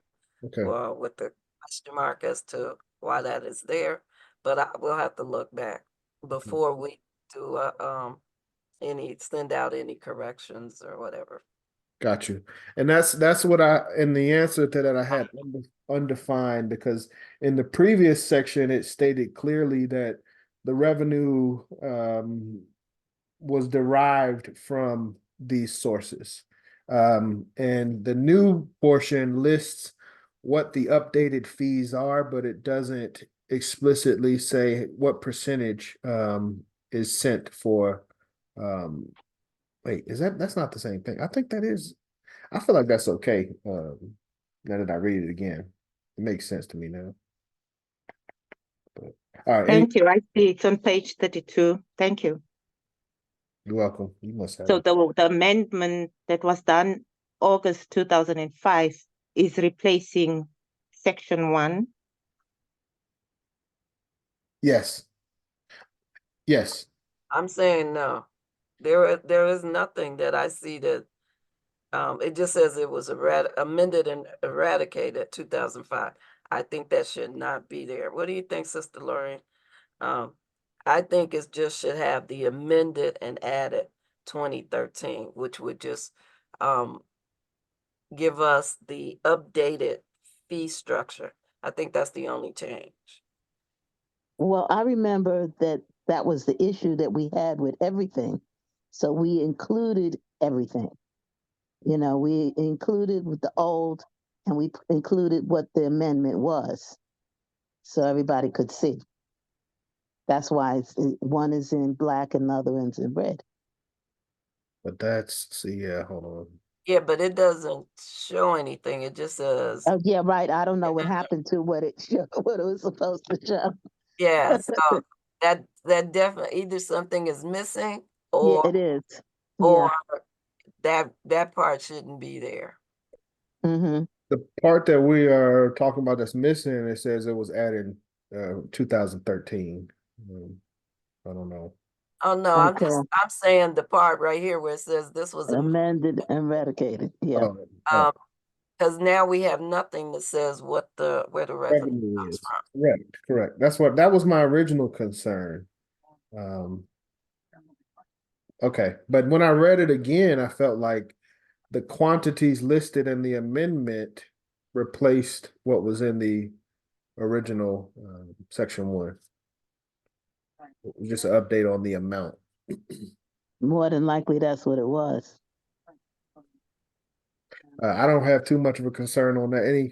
Okay. well, with the question mark as to why that is there, but I will have to look back before we do send out any corrections or whatever. Got you. And that's what and the answer to that I had undefined, because in the previous section it stated clearly that the revenue was derived from these sources. And the new portion lists what the updated fees are, but it doesn't explicitly say what percentage is sent for. Wait, that's not the same thing? I think that is. I feel like that's okay. Now that I read it again, it makes sense to me now. But, all right, Thank you. I see it's on page 32. Thank you. you're welcome. You must have So it. the amendment that was done August 2005 is replacing section 1. Yes. Yes. I'm saying no. There is nothing that I see that it just says it was amended and eradicated 2005. I think that should not be there. What do you think, Sister Lorraine? I think it just should have the amended and added 2013, which would just give us the updated fee structure. I think that's the only change. Well, I remember that that was the issue that we had with everything. So we included everything. You know, we included with the old and we included what the amendment was. So everybody could see. That's why one is in black and the other one's in red. But that's, see, yeah, hold on. Yeah, but it doesn't show anything. It just says, Oh, yeah, right. I don't know what happened to what it showed, what it was supposed to show. yeah, so that definitely either something is missing Yeah, or it is. or Yeah. that part shouldn't be there. Mm-hmm. The part that we are talking about that's missing, it says it was added 2013. I don't know. Oh no, Okay. I'm saying the part right here where it says this was Amended and eradicated. Yeah. because now we have nothing that says where the revenue Revenue comes is from. correct. That was my original concern. Okay, but when I read it again, I felt like the quantities listed in the amendment replaced what was in the original section 1. Just an update on the amount. More than likely, that's what it was. I don't have too much of a concern on that. Any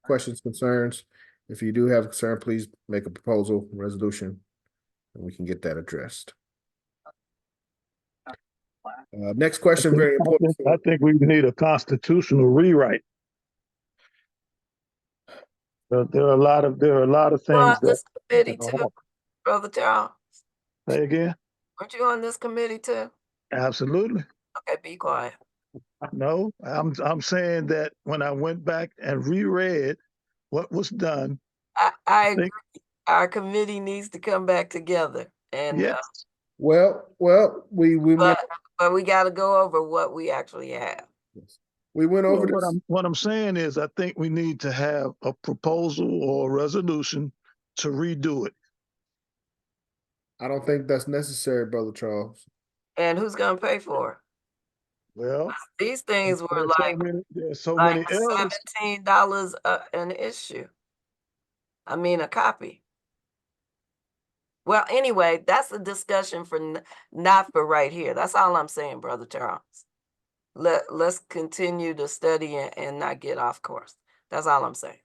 questions, concerns? If you do have a concern, please make a proposal, resolution, and we can get that addressed. Next question, very important. I think we need a constitutional rewrite. There are a lot of things that. This committee too, Brother Charles. Say again? Weren't you on this committee too? Absolutely. Okay, be quiet. No, I'm saying that when I went back and reread what was done, I agree. Our committee needs to come back together and yes. Well, we went, but we got to go over what we actually have. we went over Well, this. what I'm saying is I think we need to have a proposal or a resolution to redo it. I don't think that's necessary, Brother Charles. And who's going to pay for it? Well, These things were there's so many errors. $17 an issue. I mean, a copy. Well, anyway, that's a discussion for not for right here. That's all I'm saying, Brother Charles. Let's continue to study and not get off course. That's all I'm saying.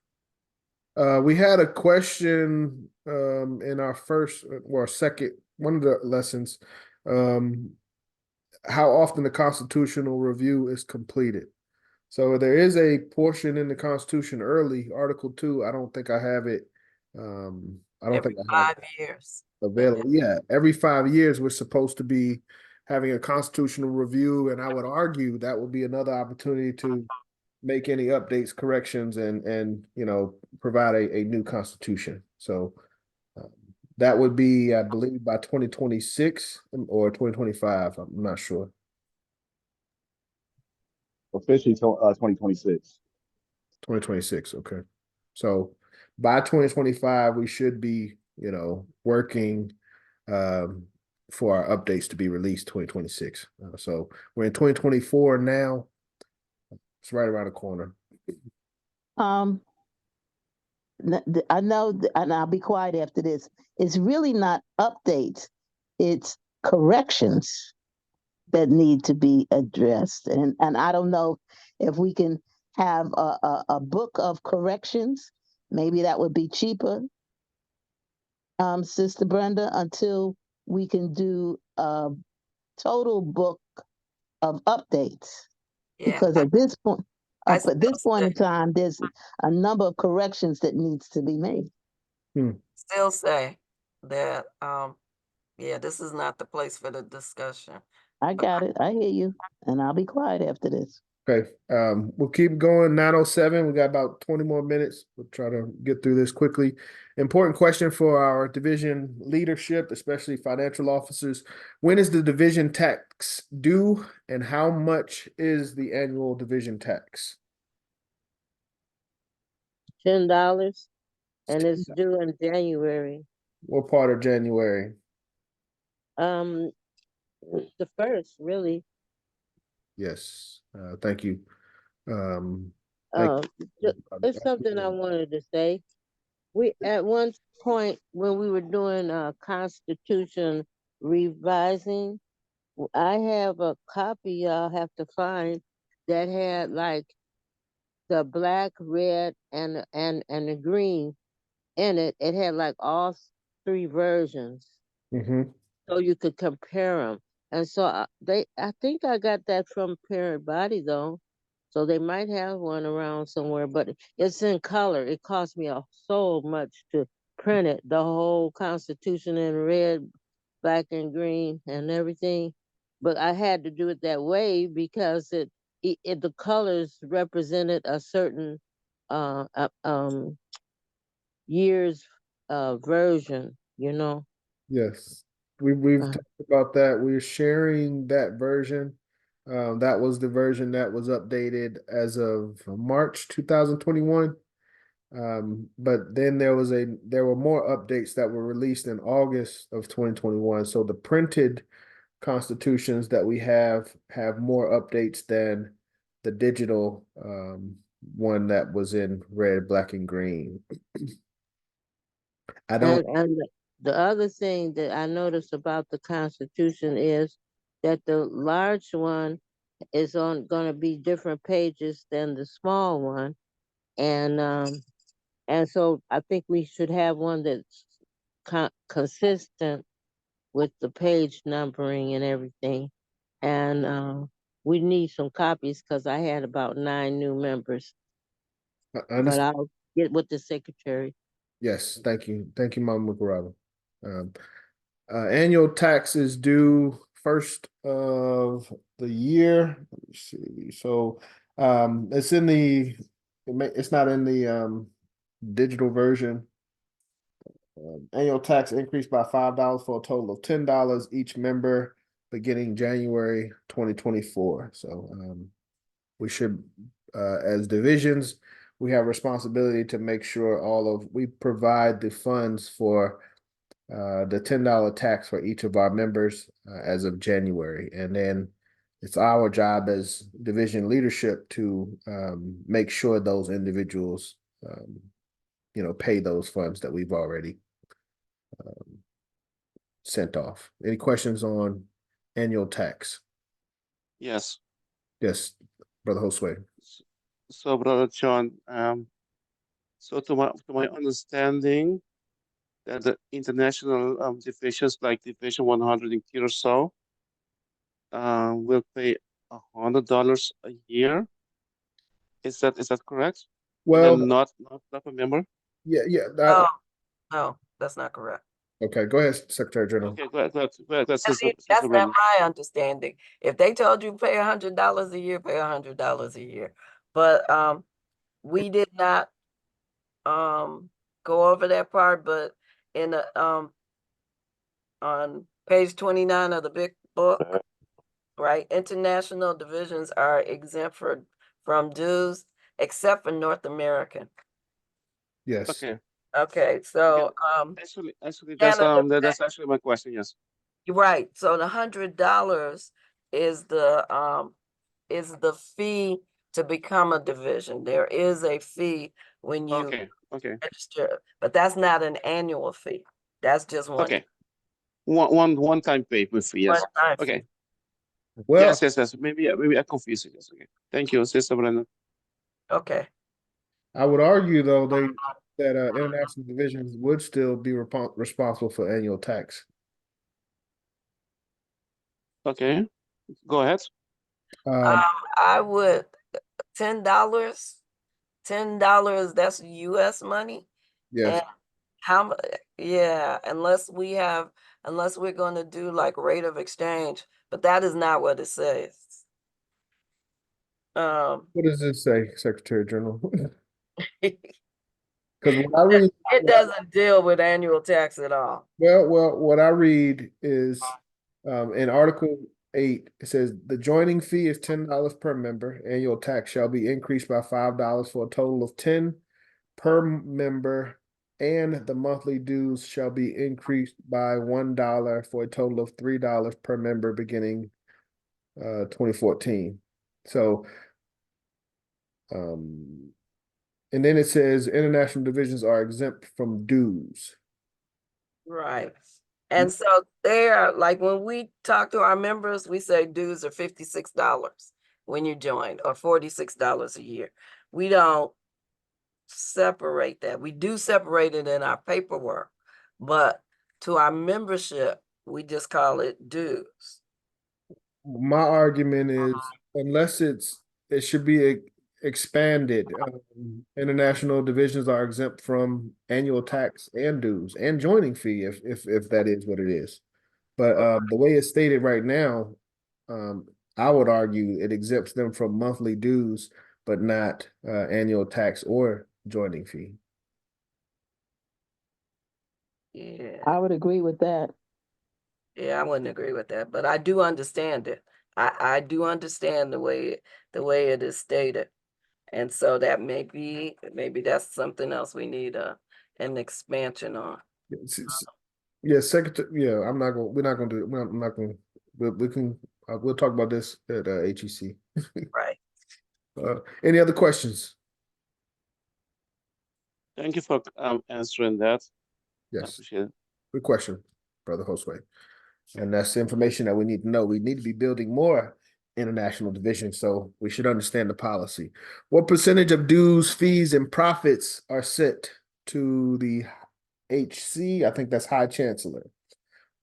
We had a question in our first or second one of the lessons. How often the constitutional review is completed. So there is a portion in the Constitution early, Article 2. I don't think I have it. I don't think I have 5 years available. Yeah, every 5 years we're supposed to be having a constitutional review, and I would argue that would be another opportunity to make any updates, corrections, and provide a new constitution. So that would be, I believe, by 2026 or 2025. I'm not sure. Officially 2026. 2026, okay. So by 2025, we should be, working for our updates to be released 2026. So we're in 2024 now. It's right around the corner. I know, and I'll be quiet after this. It's really not updates, it's corrections that need to be addressed. And I don't know if we can have a book of corrections. Maybe that would be cheaper, Sister Brenda, until we can do a total book of updates. Yeah, because at this point, in time, there's a number of corrections that needs to be made. Still say that, this is not the place for the discussion. I got it. I hear you. And I'll be quiet after this. Okay. We'll keep going. 9:07. We got about 20 more minutes. We'll try to get through this quickly. Important question for our division leadership, especially financial officers. When is the division tax due, and how much is the annual division tax? $10, and it's due in January. What part of January? Um, the first, really. Yes, thank you. Thank Um, it's something I wanted to say. We, at one point, when we were doing Constitution revising, I have a copy I'll have to find that had like the black, red, and the green in it. It had like all three versions, Mhm. so you could compare them. And so I think I got that from Parent Body though, so they might have one around somewhere. But it's in color. It cost me so much to print it, the whole Constitution in red, black, and green, and everything. But I had to do it that way because the colors represented a certain uh, uh um year's version, you know. Yes, we've Uh, talked about that. We're sharing that version. That was the version that was updated as of March 2021. But then there were more updates that were released in August of 2021. So the printed constitutions that we have more updates than the digital one that was in red, black, and green. I don't. and the other thing that I noticed about the Constitution is that the large one is on going to be different pages than the small one, and so I think we should have one that's consistent with the page numbering and everything. And we need some copies because I had about 9 new members, I but understand. I'll get with the secretary. Yes, thank you, Mama Mukaraba. Annual tax is due first of the year. Let me see. So, it's in it's not in the digital version. Annual tax increased by $5 for a total of $10 each member beginning January 2024. So, we should, as divisions, we have responsibility to make sure we provide the funds for the $10 tax for each of our members as of January. And then it's our job as division leadership to make sure those individuals, pay those funds that we've already sent off. Any questions on annual tax? Yes. Yes, Brother Josue. So, Brother John, so to my understanding, that the international divisions like Division 100 in Curacao will pay $100 a year. Is that correct? And Well, then not a member. yeah. Oh, no, that's not correct. Okay, go ahead, Secretary General. Okay, go ahead, And Sister see, that's not Brenda. my understanding. If they told you pay $100 a year, pay $100 a year. But we did not go over that part, but in the on page 29 of the big book, right? International divisions are exempt from dues except for North American. Yes. Okay. Okay, so Actually, Canada, that's actually my question. Yes. you're right. So the $100 is the fee to become a division. There is a fee when you Okay. register, but that's not an annual fee. That's just one Okay. One time payment fee. Yes. time fee. Okay. Well, Yes. Maybe I confused it. Yes. Okay. Thank you, Sister Brenda. Okay. I would argue though that international divisions would still be responsible for annual tax. Okay. Go ahead. I would $10, that's US money. Yes. And how much? Yeah, unless we're going to do like rate of exchange, but that is not what it says. What does it say, Secretary General? It Because what I read, doesn't deal with annual tax at all. what I read is in Article 8, it says the joining fee is $10 per member. Annual tax shall be increased by $5 for a total of 10 per member and the monthly dues shall be increased by $1 for a total of $3 per member beginning 2014. So and then it says international divisions are exempt from dues. Right. And so they are, like, when we talk to our members, we say dues are $56 when you join, or $46 a year. We don't separate that. We do separate it in our paperwork, but to our membership, we just call it dues. My argument is unless it should be expanded. International divisions are exempt from annual tax and dues and joining fee if that is what it is. But the way it's stated right now, I would argue it exempts them from monthly dues, but not annual tax or joining fee. Yeah. I would agree with that. Yeah, I wouldn't agree with that, but I do understand it. I do understand the way it is stated. And so that maybe that's something else we need an expansion on. Yeah, secretary. Yeah, we're not gonna do it. I'm not gonna. We can. We'll talk about this at HEC. Right. Any other questions? Thank you for answering that. I Yes, appreciate it. good question, Brother Josue. And that's the information that we need to know. We need to be building more international divisions, so we should understand the policy. What percentage of dues, fees, and profits are sent to the HC? I think that's High Chancellor.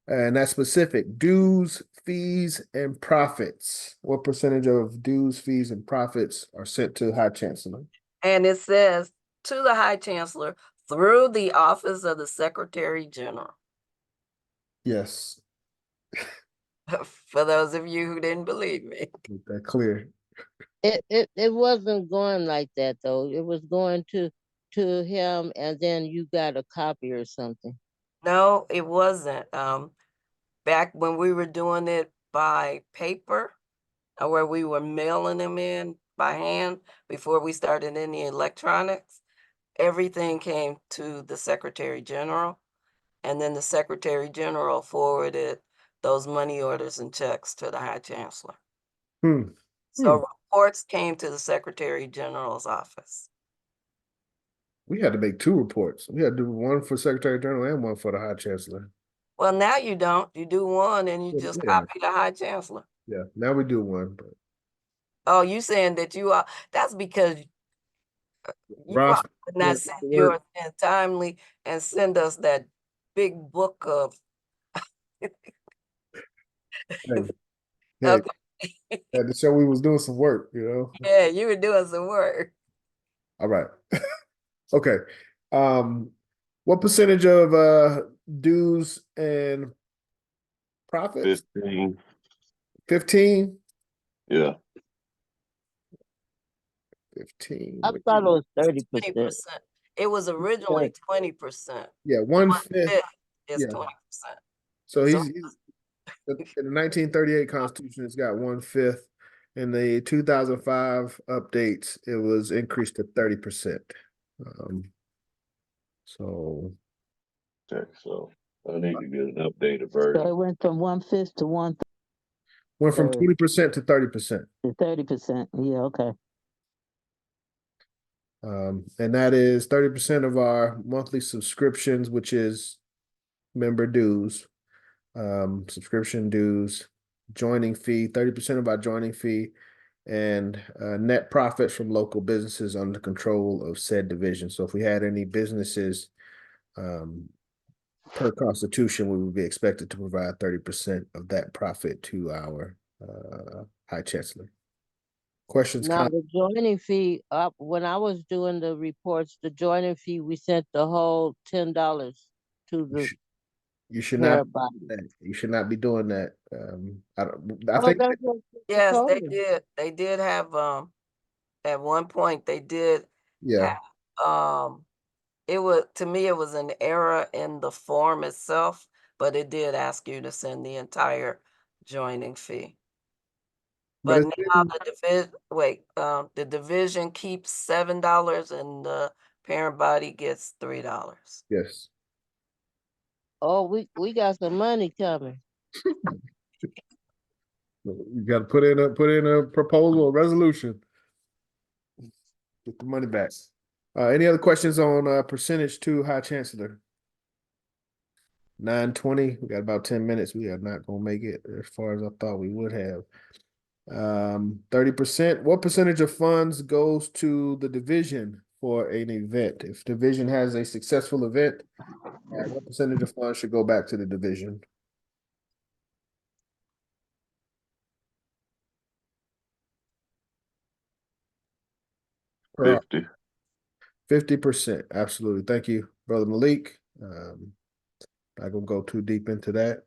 And that's specific. Dues, fees, and profits. What percentage of dues, fees, and profits are sent to High Chancellor? And it says to the High Chancellor through the Office of the Secretary General. Yes. For those of you who didn't believe me. Make that clear. It wasn't going like that though. It was going to him, and then you got a copy or something. No, it wasn't. Back when we were doing it by paper, or where we were mailing them in by hand before we started any electronics, everything came to the Secretary General, and then the Secretary General forwarded those money orders and checks to the High Chancellor. So reports came to the Secretary General's office. We had to make 2 reports. We had to do one for Secretary General and one for the High Chancellor. Well, now you don't. You do one and you just copy the High Chancellor. Yeah, now we do one. But Oh, you saying that you are, that's because you Ross, would not send yours in timely and send us that big book of. Okay. Had to show we was doing some work, you know. Yeah, you were doing some work. All right. Okay. What percentage of dues and profits? 15. 15? Yeah. 15. I thought it was 30%. 20%. It was originally 20%. Yeah, 1/5 is yeah. 20%. So he's in the 1938 Constitution, it's got 1/5. In the 2005 updates, it was increased to 30%. So Okay, so I need to get an updated version. So it went from 1/5 to 1/3. went from 20% to 30%. To 30%. Yeah, okay. And that is 30% of our monthly subscriptions, which is member dues, subscription dues, joining fee, 30% of our joining fee, and net profits from local businesses under control of said division. So if we had any businesses per constitution, we would be expected to provide 30% of that profit to our High Chancellor. Questions? Now the joining fee, when I was doing the reports, the joining fee, we sent the whole $10 to the You should not. body. You should not be doing that. I Oh, think that's what you Yes, told they me. did. They did have at one point they did yeah. have it was, to me, it was an error in the form itself, but it did ask you to send the entire joining fee. But But it's now been- the division keeps $7 and the parent body gets $3. Yes. Oh, we got some money coming. You got to put in a proposal, a resolution. Get the money back. Any other questions on percentage to High Chancellor? 9:20. We got about 10 minutes. We are not gonna make it as far as I thought we would have. 30%. What percentage of funds goes to the division for an event? If division has a successful event, what percentage of funds should go back to the division? Per 50%. Absolutely. Thank you, Brother Malik. Not gonna go too deep into that.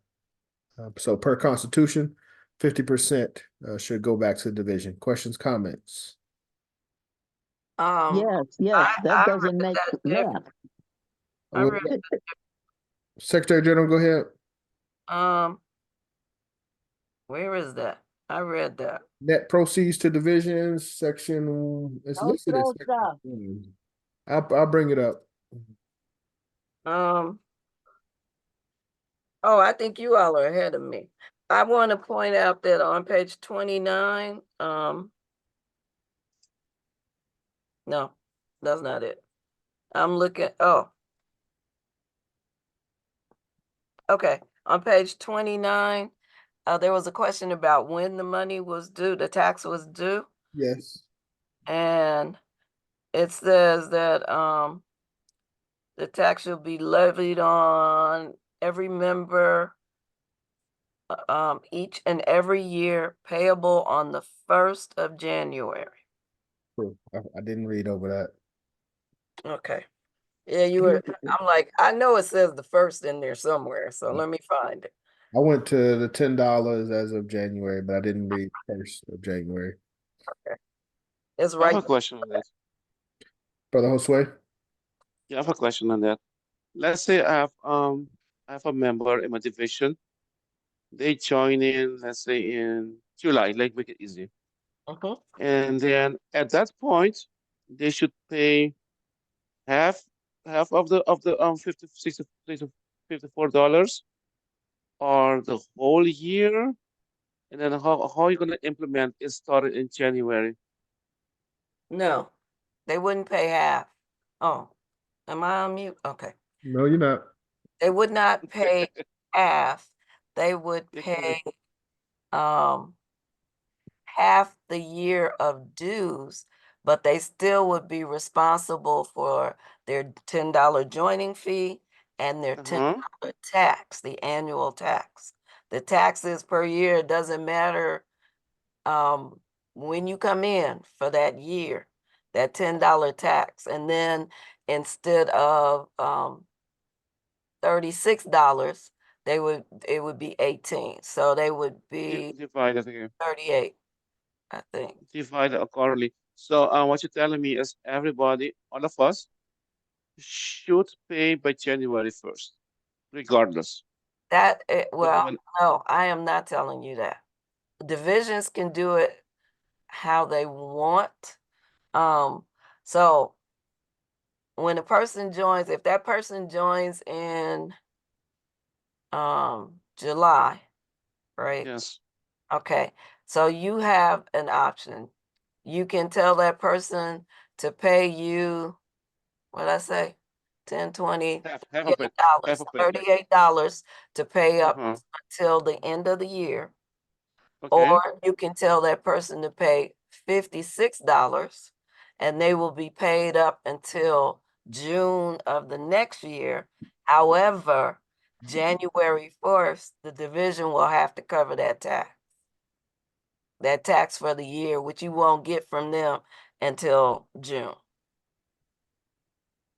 So per Constitution, 50% should go back to the division. Questions, comments? Yes, I that doesn't read make that math. I read Secretary General, go ahead. Where is that? I read that. Net proceeds to divisions, section, it's Don't listed as throw section stuff. 20. I'll bring it up. Oh, I think you all are ahead of me. I want to point out that on page 29, no, that's not it. I'm looking, okay. On page 29, there was a question about when the money was due, the tax was due. Yes. And it says that the tax shall be levied on every member each and every year, payable on the 1st of January. True. I didn't read over that. Okay. Yeah, you were, I'm like, I know it says the 1st in there somewhere, so let me find it. I went to the $10 as of January, but I didn't read 1st of January. Okay. It's I right. have a question on that. Brother Josue? Yeah, I have a question on that. Let's say I have a member in my division. They join in, let's say in July, like make it easy. And then at that point, they should pay half of the $54 or the whole year. And then how are you gonna implement it started in January? No, they wouldn't pay half. Oh, am I on mute? Okay. No, you're not. They would not pay half. They would pay half the year of dues, but they still would be responsible for their $10 joining fee and their $10 tax, the annual tax. The taxes per year doesn't matter when you come in for that year, that $10 tax. And then instead of $36, it would be 18. So they would be Divided here. 38, I think. Divided accordingly. So what you're telling me is everybody, all of us, should pay by January 1st, regardless. Well, no, I am not telling you that. Divisions can do it how they want. So when a person joins, if that person joins in July, right? Yes. Okay. So you have an option. You can tell that person to pay you, what I say, 10, 20, half of it. $38 to pay up until the end of the year. Okay. Or you can tell that person to pay $56 and they will be paid up until June of the next year. However, January 1st, the division will have to cover that tax for the year, which you won't get from them until June.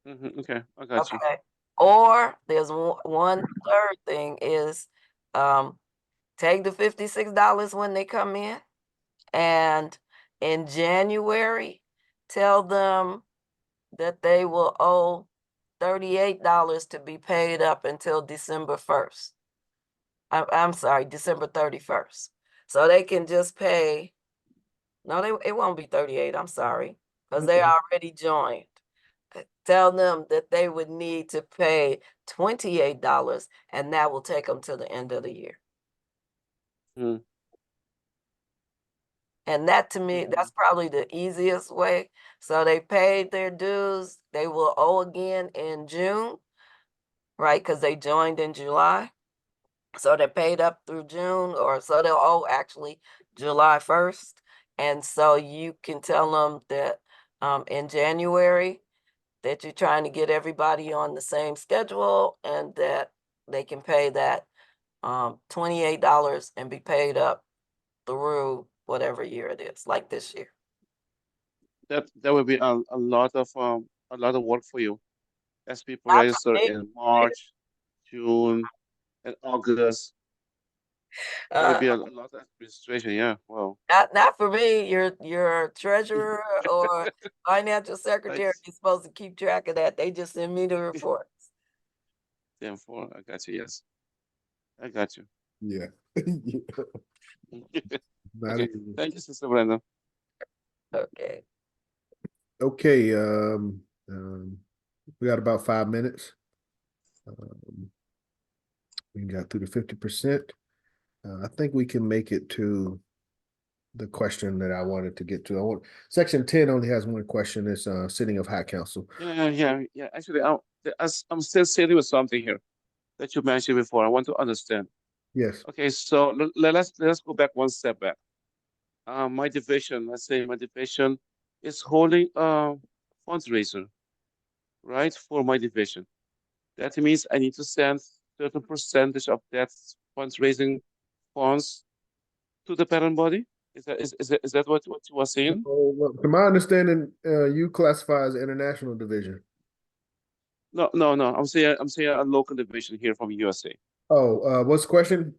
Okay, I got you. Okay. Or there's one third thing is take the $56 when they come in, and in January, tell them that they will owe $38 to be paid up until December 1st. I'm sorry, December 31st. So they can just pay, no, it won't be 38, I'm sorry, because they already joined. tell them that they would need to pay $28, and that will take them to the end of the year. Hmm. And that, to me, that's probably the easiest way. So they paid their dues. They will owe again in June, right? Because they joined in July. So they paid up through June, or so they'll owe actually July 1st. And so you can tell them that in January that you're trying to get everybody on the same schedule, and that they can pay that $28 and be paid up through whatever year it is, like this year. That would be a lot of work for you, as people Not for register me. in March, June, and August. That would be a lot of administration. Yeah. Wow. Not for me. Your treasurer or financial secretary is supposed to keep track of that. They just send me the reports. 10-4. I got you. Yes. I got you. Yeah. Not Okay. easy. Thank you, Sister Brenda. Okay. Okay, we got about 5 minutes. We got through the 50%. I think we can make it to the question that I wanted to get to. Section 10 only has one question. It's sitting of High Council. Yeah. Actually, I'm still sitting with something here that you mentioned before. I want to understand. Yes. Okay, so let's go back one step back. My division, let's say my division is holding a fundraiser, right, for my division. That means I need to send certain percentage of that fundraising funds to the parent body. Is that what you were saying? Well, to my understanding, you classify as international division. No. I'm saying a local division here from USA. Oh, what's the question?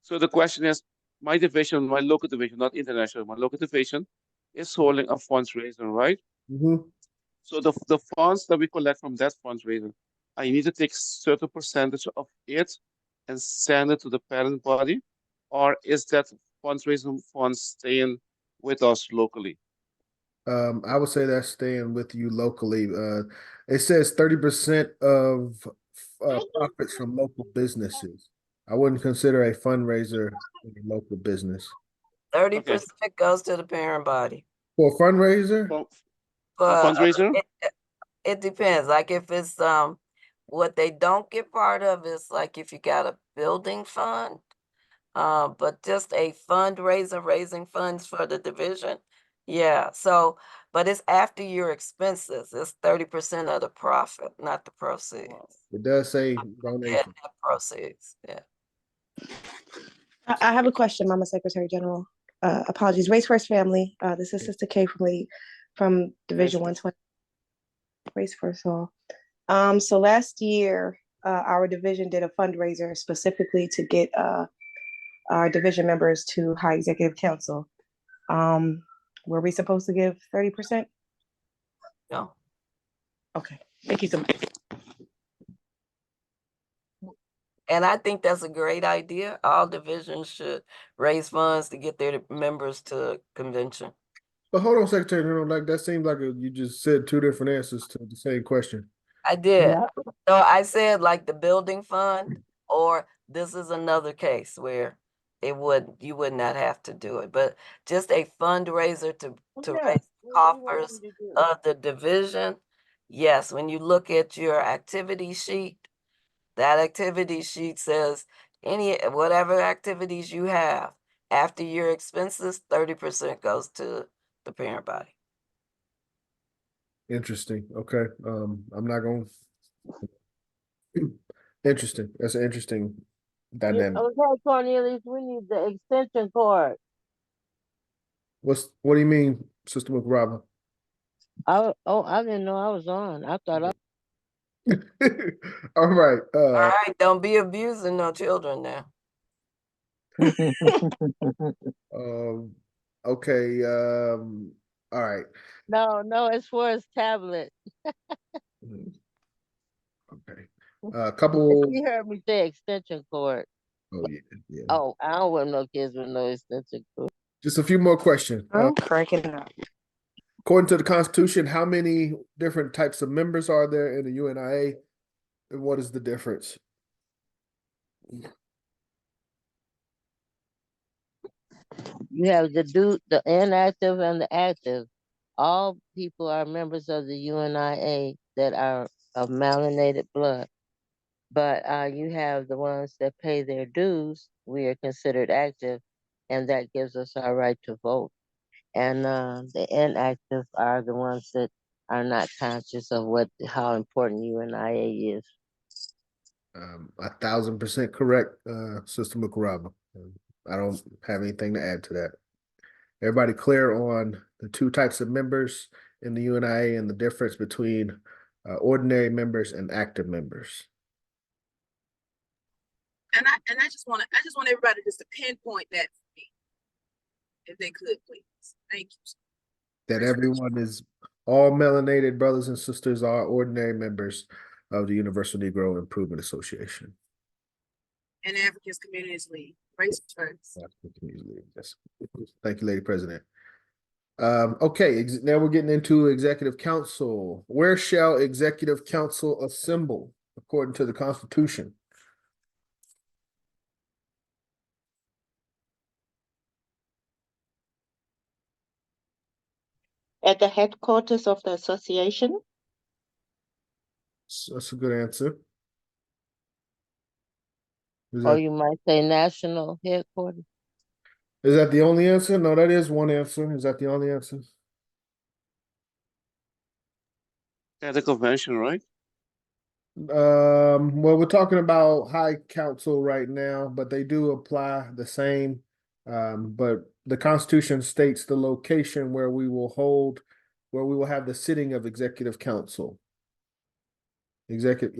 So the question is, my division, my local division, not international, my local division is holding a fundraiser, right? Mm-hmm. So the funds that we collect from that fundraiser, I need to take certain percentage of it and send it to the parent body, or is that fundraising funds staying with us locally? I would say that's staying with you locally. It says 30% of profits from local businesses. I wouldn't consider a fundraiser a local business. 30% goes to the parent body. For a fundraiser? For But fundraiser? it depends. Like if it's what they don't get part of is like if you got a building fund, but just a fundraiser raising funds for the division. Yeah. So, but it's after your expenses. It's 30% of the profit, not the proceeds. It does say Yeah, donation. net proceeds. Yeah. I have a question, Mama Secretary General. Apologies. Race First Family. This is Sister K from Division 120. Race First All. So last year, our division did a fundraiser specifically to get our division members to High Executive Council. Were we supposed to give 30%? No. Okay. Thank you so much. And I think that's a great idea. All divisions should raise funds to get their members to convention. But hold on, Secretary General, like that seems like you just said two different answers to the same question. I did. Yeah. So I said like the building fund, or this is another case where you would not have to do it, but just a fundraiser to raise coffers of the division. Yes, when you look at your activity sheet, that activity sheet says whatever activities you have after your expenses, 30% goes to the parent body. Interesting. Okay. I'm not going. Interesting. That's an interesting dynamic. Okay, Cornelius, we need the extension cord. What do you mean, Sister McRobin? I didn't know I was on. I thought I. All right. All right, don't be abusing no children now. Okay. All right. No, it's for his tablet. Okay. A couple. You heard me say extension cord. Oh yeah. Oh, I don't want no kids with no extension cord. Just a few more questions. I'm cracking up. According to the Constitution, how many different types of members are there in the UNIA, and what is the difference? You have the inactive and the active. All people are members of the UNIA that are of melanated blood. But you have the ones that pay their dues. We are considered active, and that gives us our right to vote. And the inactive are the ones that are not conscious of how important UNIA is. 1,000% correct, Sister Mukaraba. I don't have anything to add to that. Everybody clear on the two types of members in the UNIA and the difference between ordinary members and active members? And I just want everybody just to pinpoint that for me, if they could, please. Thank you. That everyone is, all melanated brothers and sisters are ordinary members of the Universal Negro Improvement Association. And Africans Communities League. Race first. African Communities League. Yes. Thank you, Lady President. Okay, now we're getting into Executive Council. Where shall Executive Council assemble according to the Constitution? At the headquarters of the association? That's a good answer. Or you might say national headquarters. Is that the only answer? No, that is one answer. Is that the only answer? At the convention, right? Well, we're talking about High Council right now, but they do apply the same. But the Constitution states the location where we will have the sitting of Executive Council. Executive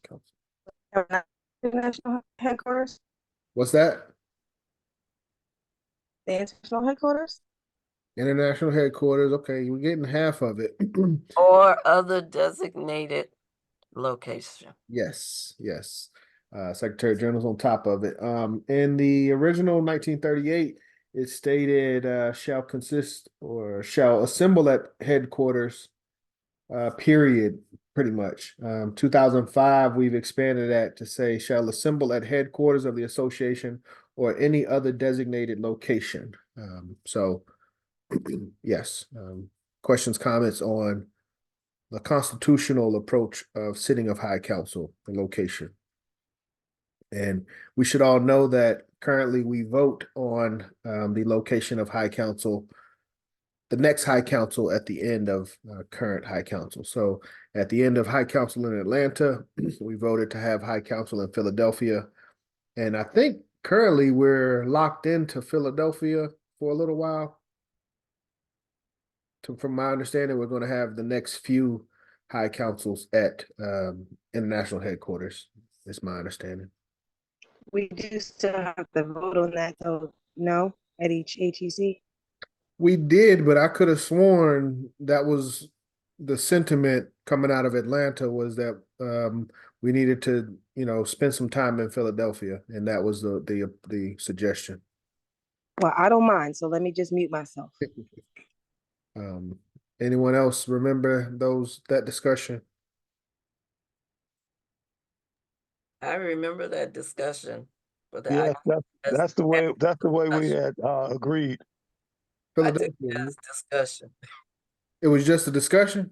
Council. International headquarters? What's that? The international headquarters? International headquarters. Okay, we're getting half of it. Or other designated location. Yes. Secretary General's on top of it. In the original 1938, it stated shall consist or shall assemble at headquarters, period, pretty much. 2005, we've expanded that to say shall assemble at headquarters of the association or any other designated location. So yes. Questions, comments on the constitutional approach of sitting of High Council, the location. And we should all know that currently we vote on the location of High Council, the next High Council at the end of current High Council. So at the end of High Council in Atlanta, we voted to have High Council in Philadelphia. And I think currently we're locked into Philadelphia for a little while. From my understanding, we're going to have the next few High Councils at international headquarters. Is my understanding. We do still have to vote on that, though. No, at each HEC. We did, but I could have sworn that was the sentiment coming out of Atlanta was that we needed to, spend some time in Philadelphia, and that was the suggestion. Well, I don't mind, so let me just mute myself. Anyone else remember that discussion? I remember that discussion. But Yes, that's the way we had agreed. I took it as discussion. It was just a discussion?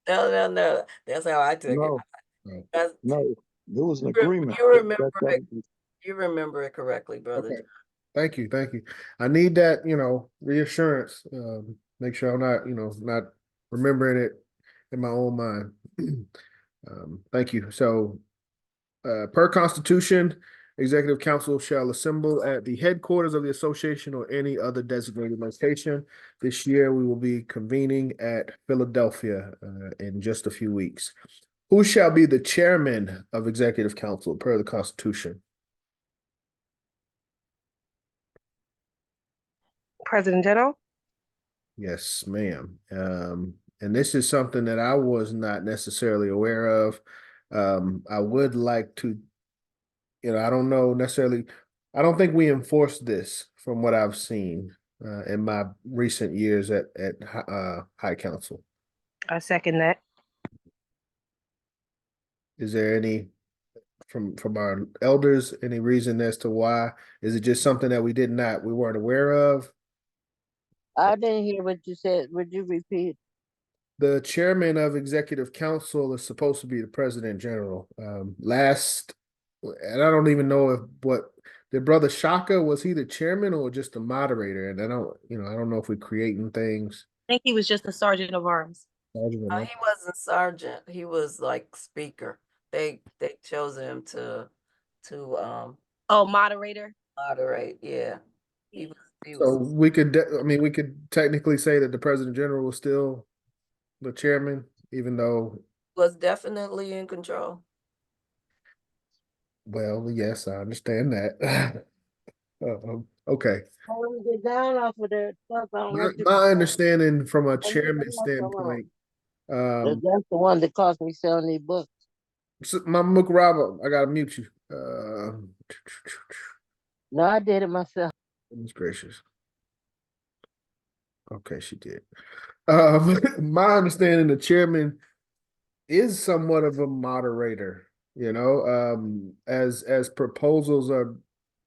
No. That's how I took it. No, it was an agreement. You remember it correctly, brother. Okay. Thank you. I need that, reassurance. Make sure I'm not remembering it in my own mind. Thank you. So, per Constitution, Executive Council shall assemble at the headquarters of the association or any other designated location. This year, we will be convening at Philadelphia in just a few weeks. Who shall be the chairman of Executive Council per the Constitution? President General? Yes, ma'am. And this is something that I was not necessarily aware of. I would like to, I don't know necessarily, I don't think we enforce this from what I've seen. in my recent years at High Council. I second that. Is there any from our elders, any reason as to why? Is it just something that we weren't aware of? I didn't hear what you said. Would you repeat? The chairman of executive council is supposed to be the president general. And I don't even know if their brother Shaka, was he the chairman or just the moderator? And I don't know if we're creating things. I think he was just a sergeant of arms. He wasn't sergeant. He was like speaker. They chose him to Oh, moderator. moderate. Yeah. So we could technically say that the president general was still the chairman, even though was definitely in control. well, yes, I understand that. Okay. I want to get down off of that stuff. I don't want you My to- understanding from a And chairman that's the one. standpoint, That's the one that cost me 70 bucks. my Mukaraba, I gotta mute you. No, I did it myself. Goodness gracious. Okay, she did. My understanding, the chairman is somewhat of a moderator, as proposals are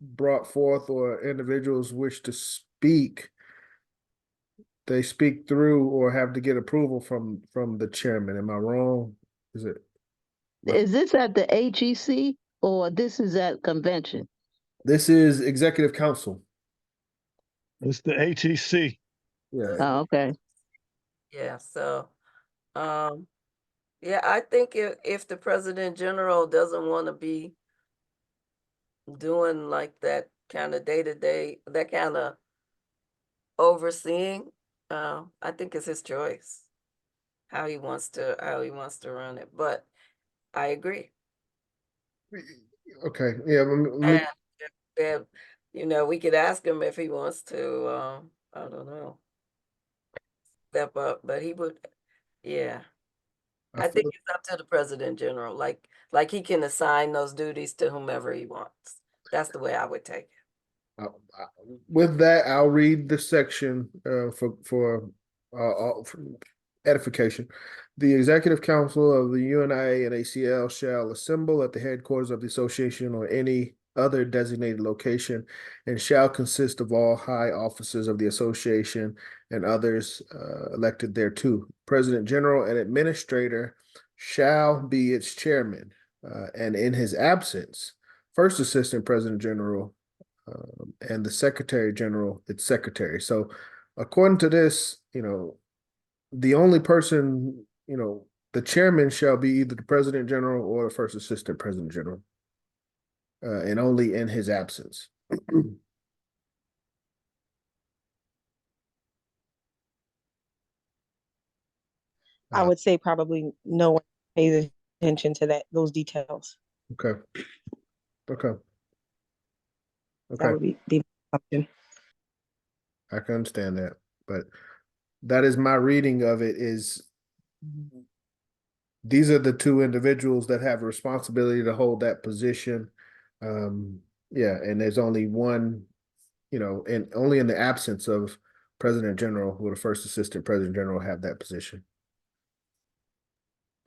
brought forth or individuals wish to speak, they speak through or have to get approval from the chairman. Am I wrong? Is this at the HEC or this is at convention? This is executive council. It's the HEC. Yeah. Oh, okay. Yeah. So, yeah, I think if the president general doesn't want to be doing like that kind of day-to-day, that kind of overseeing, I think it's his choice how he wants to run it. But I agree. Okay. Yeah. And we could ask him if he wants to, I don't know, step up, but he would, yeah. I think it's up to the president general, like he can assign those duties to whomever he wants. That's the way I would take it. With that, I'll read the section for edification. The Executive Council of the UNIA-ACL shall assemble at the headquarters of the association or any other designated location and shall consist of all high officers of the association and others elected thereto. President General and Administrator shall be its chairman, and in his absence, First Assistant President General and the Secretary General, its secretary. So according to this, the only person, the chairman shall be either the President General or the First Assistant President General, and only in his absence. I would say probably no one pays attention to those details. Okay. That would be the option. I can understand that, but that is my reading of it. Is these are the two individuals that have a responsibility to hold that position. Yeah, and there's only one, and only in the absence of President General will the First Assistant President General have that position.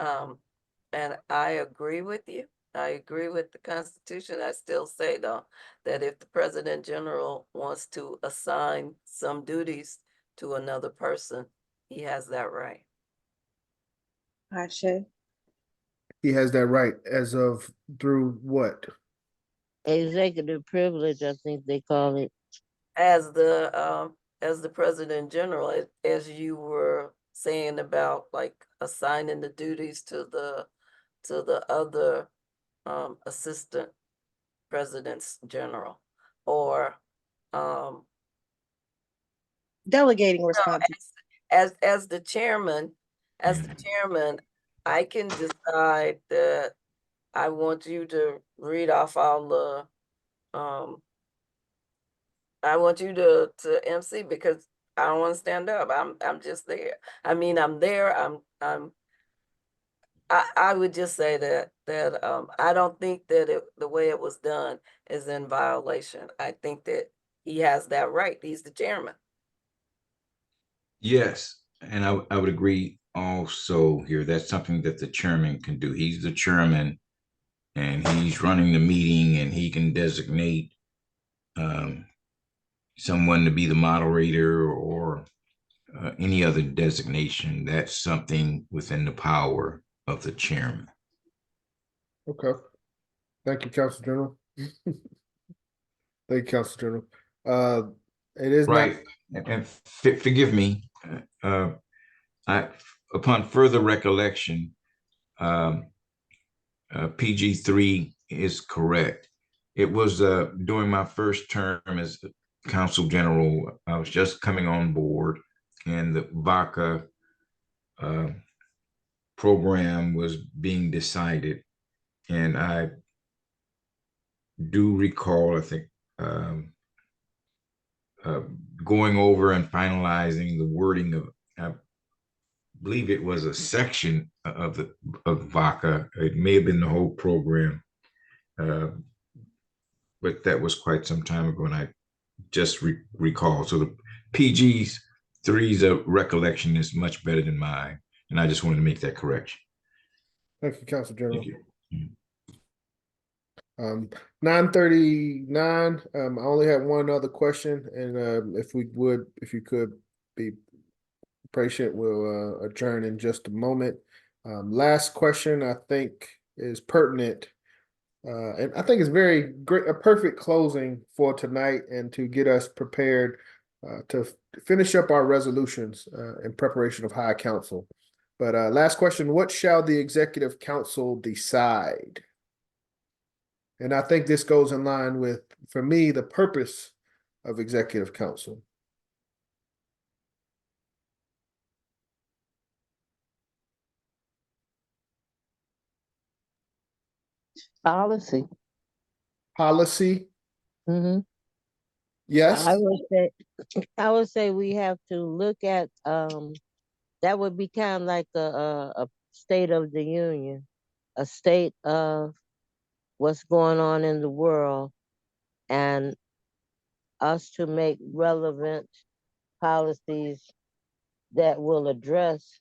And I agree with you. I agree with the Constitution. I still say though, that if the President General wants to assign some duties to another person, he has that right. I should. He has that right as of through what? Executive privilege, I think they call it. As the President General, as you were saying about like assigning the duties to the other assistant presidents general, or Delegating responsibility. as the chairman, I can decide that I want you to read off all the I want you to MC because I don't want to stand up. I'm just there. I mean, I'm there. I would just say that I don't think that the way it was done is in violation. I think that he has that right. He's the chairman. Yes, and I would agree also here. That's something that the chairman can do. He's the chairman and he's running the meeting and he can designate um, someone to be the moderator or any other designation. That's something within the power of the chairman. Okay. Thank you, Council General. Thank you, Council General. It is not. Right. And forgive me. Uh, I, upon further recollection, PG3 is correct. It was during my first term as Council General. I was just coming on board, and the VACA program was being decided. And I do recall, I think, going over and finalizing the wording of, I believe it was a section of VACA. It may have been the whole program, but that was quite some time ago, and I just recall. So the PG3's recollection is much better than mine, and I just wanted to make that correction. Thank you, Council General. Thank you. 9:39. I only have one other question, and if you could be patient, we'll adjourn in just a moment. Last question, I think, is pertinent, and I think it's very great, a perfect closing for tonight, and to get us prepared to finish up our resolutions in preparation of High Council. But last question: what shall the Executive Council decide? And I think this goes in line with, for me, the purpose of Executive Council. Policy. Policy, Mm-hmm. yes. I would say we have to look at, that would be kind of like a state of the union, a state of what's going on in the world, and us to make relevant policies that will address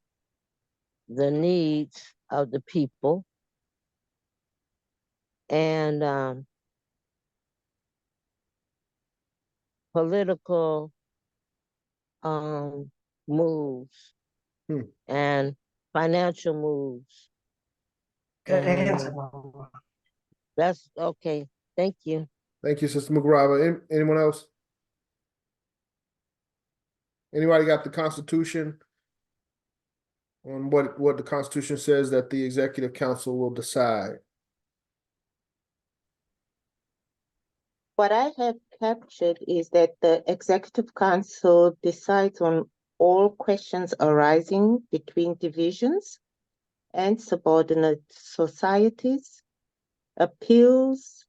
the needs of the people and political moves and financial moves. Good And answer, Mama. that's okay. Thank you. Thank you, Sister McGraw. Anyone else? Anybody got the Constitution on what the Constitution says that the Executive Council will decide? What I have captured is that the Executive Council decides on all questions arising between divisions and subordinate societies, appeals,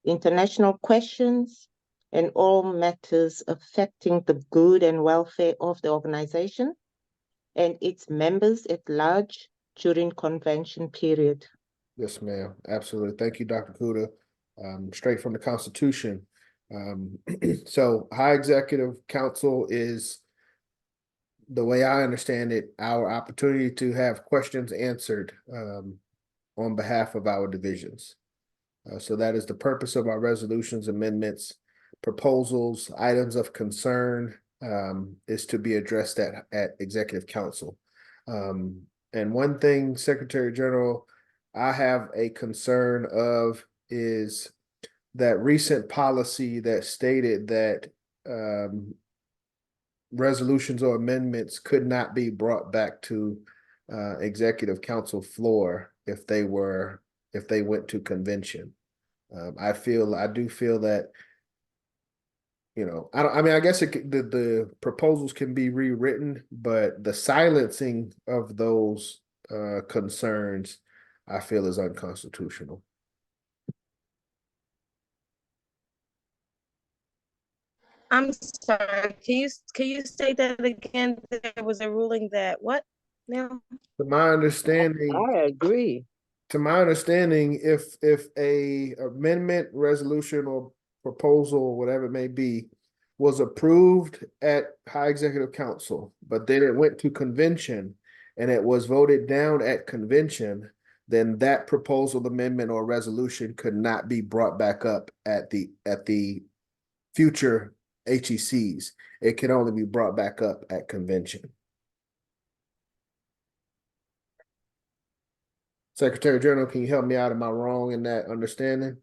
international questions, and all matters affecting the good and welfare of the organization and its members at large during convention period. Yes, ma'am. Absolutely. Thank you, Dr. Kuda. Straight from the Constitution. So High Executive Council is, the way I understand it, our opportunity to have questions answered on behalf of our divisions. So that is the purpose of our resolutions, amendments, proposals, items of concern, is to be addressed at Executive Council. And one thing, Secretary General, I have a concern of is that recent policy that stated that resolutions or amendments could not be brought back to Executive Council floor if they went to convention. I do feel that, I guess the proposals can be rewritten, but the silencing of those concerns, I feel, is unconstitutional. I'm sorry. Can you say that again? There was a ruling that what now? To my understanding, I agree. If a amendment, resolution, or proposal, or whatever it may be, was approved at High Executive Council, but then it went to convention and it was voted down at convention, then that proposal, amendment, or resolution could not be brought back up at the future HECs. It can only be brought back up at convention. Secretary General, can you help me out? Am I wrong in that understanding?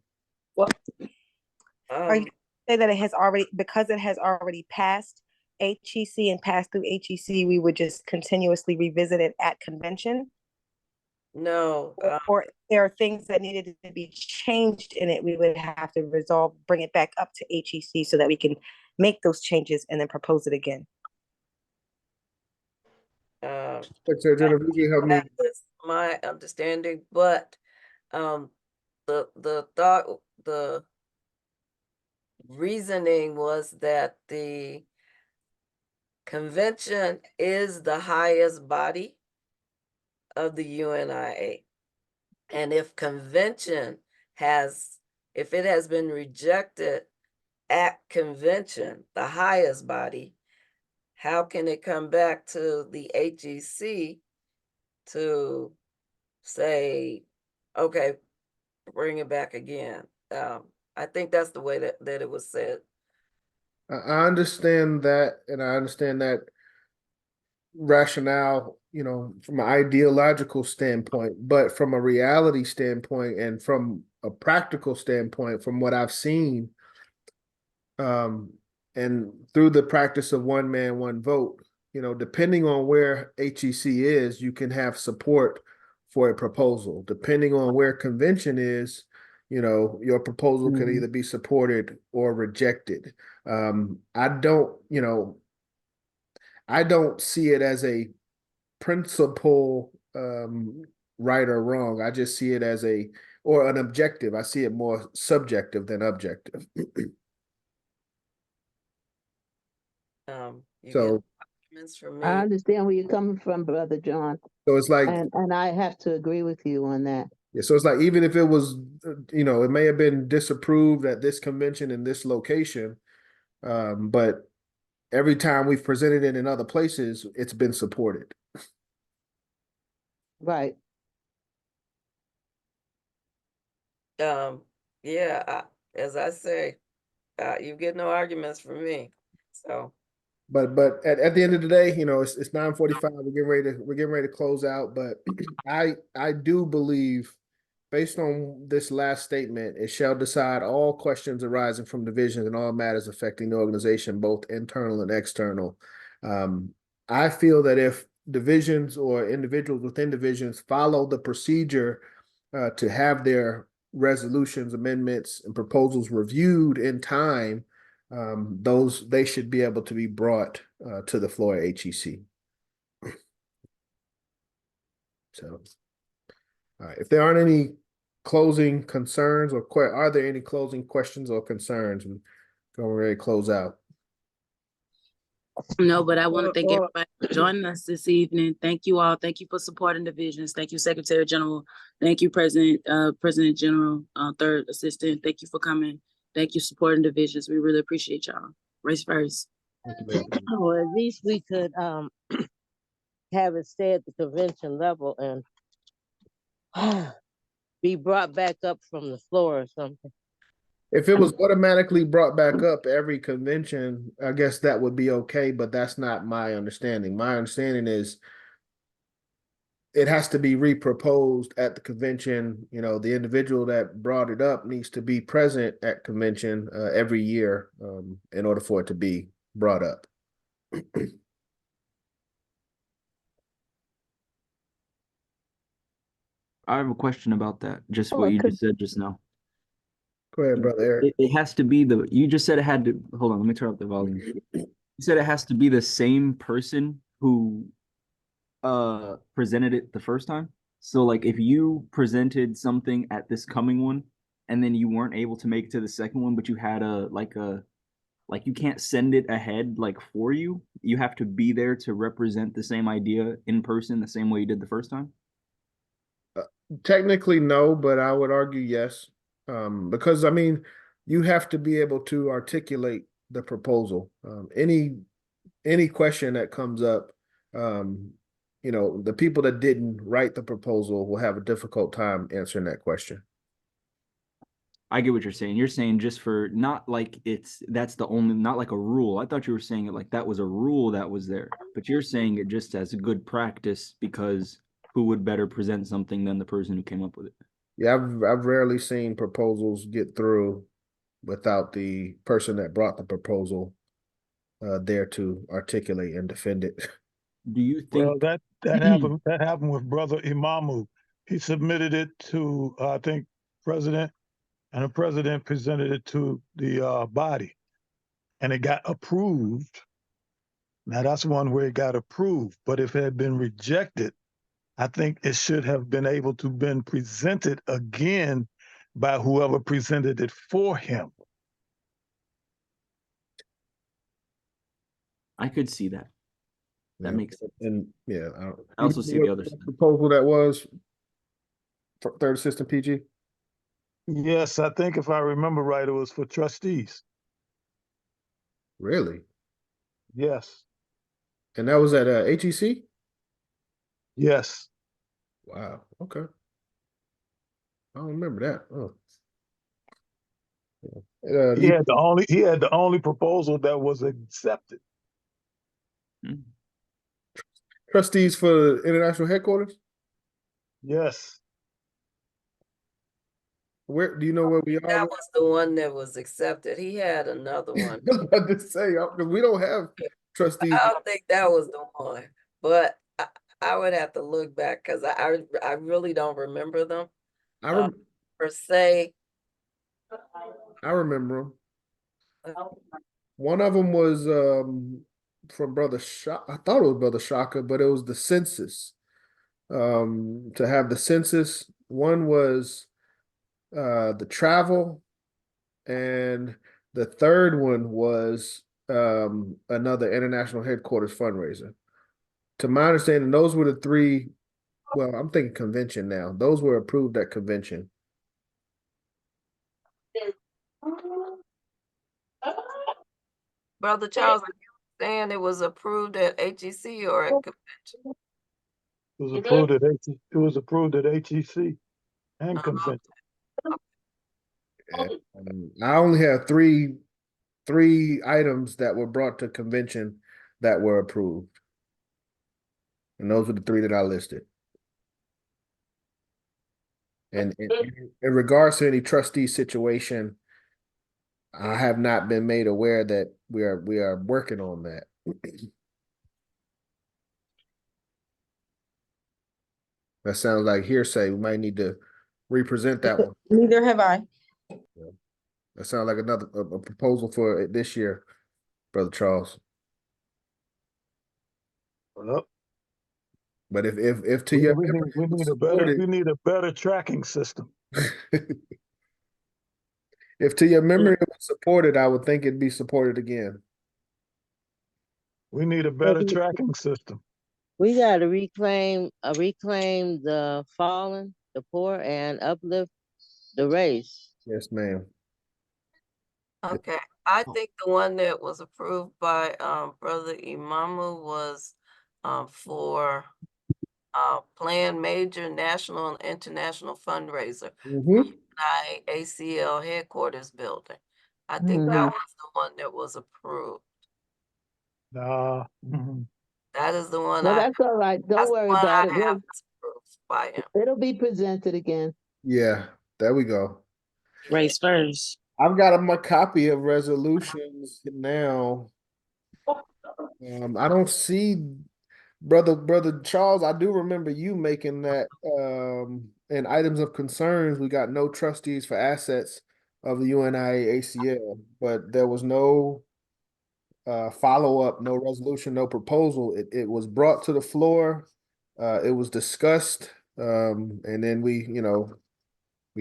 Are you say that it has already, because it has already passed HEC and passed through HEC, we would just continuously revisit it at convention? No, Or there are things that needed to be changed in it, we would have to resolve, bring it back up to HEC so that we can make those changes and then propose it again. Secretary General, would you help me? that is my understanding, but the reasoning was that the convention is the highest body of the UNIA. And if if it has been rejected at convention, the highest body, how can it come back to the HEC to say, okay, bring it back again? I think that's the way that it was said. I understand that, and I understand that rationale, from an ideological standpoint, but from a reality standpoint and from a practical standpoint, from what I've seen, and through the practice of one man, one vote, depending on where HEC is, you can have support for a proposal. Depending on where convention is, your proposal can either be supported or rejected. I don't see it as a principle, right or wrong. I just see it as an objective. I see it more subjective than objective. So I understand where you're coming from, Brother John. So it's like, and I have to agree with you on that. Yeah, so it's like, even if it was, it may have been disapproved at this convention in this location, but every time we've presented it in other places, it's been supported. Right. Yeah, as I say, you get no arguments from me. So, but at the end of the day, it's 9:45. We're getting ready to close out. But I do believe, based on this last statement, it shall decide all questions arising from divisions and all matters affecting the organization, both internal and external. I feel that if divisions or individuals within divisions follow the procedure to have their resolutions, amendments, and proposals reviewed in time, they should be able to be brought to the floor at HEC. So, all right. If there aren't any closing concerns are there any closing questions or concerns? We're ready to close out. No, but I want to thank everybody for joining us this evening. Thank you all. Thank you for supporting divisions. Thank you, Secretary General. Thank you, President General, Third Assistant. Thank you for coming. Thank you, supporting divisions. We really appreciate y'all. Race first. Well, at least we could have it stay at the convention level and be brought back up from the floor or something. If it was automatically brought back up every convention, I guess that would be okay, but that's not my understanding. My understanding is it has to be reproposed at the convention. The individual that brought it up needs to be present at convention every year in order for it to be brought up. I have a question about that. Just what you just said just now. Go ahead, brother Eric. It has to be you just said it had to, hold on, let me turn up the volume. You said it has to be the same person who presented it the first time. So like if you presented something at this coming one and then you weren't able to make it to the second one, but you had like you can't send it ahead like for you. You have to be there to represent the same idea in person the same way you did the first time. Technically, no, but I would argue yes. Because you have to be able to articulate the proposal. Any question that comes up, you know, the people that didn't write the proposal will have a difficult time answering that question. I get what you're saying. You're saying just for not like that's the only, not like a rule. I thought you were saying it like that was a rule that was there, but you're saying it just as a good practice because who would better present something than the person who came up with it? Yeah, I've rarely seen proposals get through without the person that brought the proposal there to articulate and defend it. Do you Well, think that happened with Brother Imamu. He submitted it to I think President, and the President presented it to the body, and it got approved. Now that's one where it got approved. But if it had been rejected, I think it should have been able to been presented again by whoever presented it for him. I could see that? That Yeah. makes sense. And yeah, I also see the other side. proposal that was for third assistant PG. Yes, I think if I remember right, it was for trustees. Really? Yes, And that was at HEC? yes. Wow. Okay. I don't remember that. Oh. Yeah. He had the only proposal that was accepted. Trustees for international headquarters. Yes. Where do you know where we are? That was the one that was accepted. He had another one. I was about to say because we don't have trustees. I don't think that was the one, but I would have to look back because I really don't remember them per se. I remember them. One of them was from Brother Shaka. I thought it was Brother Shaka, but it was the census. To have the census. One was the travel, and the third one was another international headquarters fundraiser. To my understanding, those were the three. Well, I'm thinking convention now. Those were approved at convention. Brother Charles, are you saying it was approved at HEC or at convention? It was approved at it was approved at HEC and convention. Yeah. I only have three items that were brought to convention that were approved. And those were the three that I listed. And in regards to any trustee situation, I have not been made aware that we are working on that. That sounds like hearsay. We might need to represent that one. Neither have I. That sounds like another a proposal for this year, Brother Charles. Well, but if to your memory, we need a better tracking system. If to your memory it was supported, I would think it'd be supported again. We need a better tracking system. We got to reclaim the fallen, the poor, and uplift the race. Yes, ma'am. Okay, I think the one that was approved by Brother Imamu was for planned major national and international fundraiser, UNIA-ACL headquarters building. I think that was the one that was approved. That is the one. Well, that's all right. Don't worry about it. By him. It'll be presented again. Yeah, there we go. Race first. I've got my copy of resolutions now. I don't see Brother Charles. I do remember you making that in items of concerns. We got no trustees for assets of the UNIA-ACL, but there was no follow-up, no resolution, no proposal. It was brought to the floor. It was discussed, and then we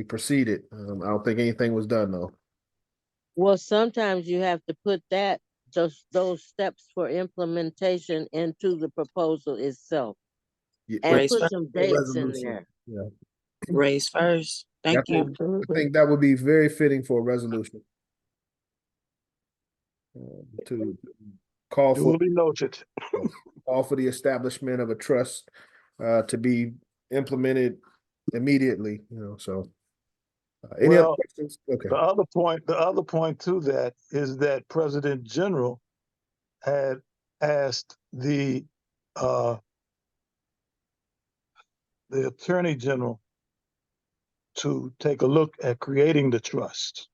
proceeded. I don't think anything was done though. Well, sometimes you have to put those steps for implementation into the proposal itself, and put some dates in there. Yeah. Race first. Thank you. I think that would be very fitting for a resolution. to call for Duly noted. call for the establishment of a trust to be implemented immediately. So any other Well, questions? Okay. the other point to that is that President General had asked the Attorney General to take a look at creating the trust.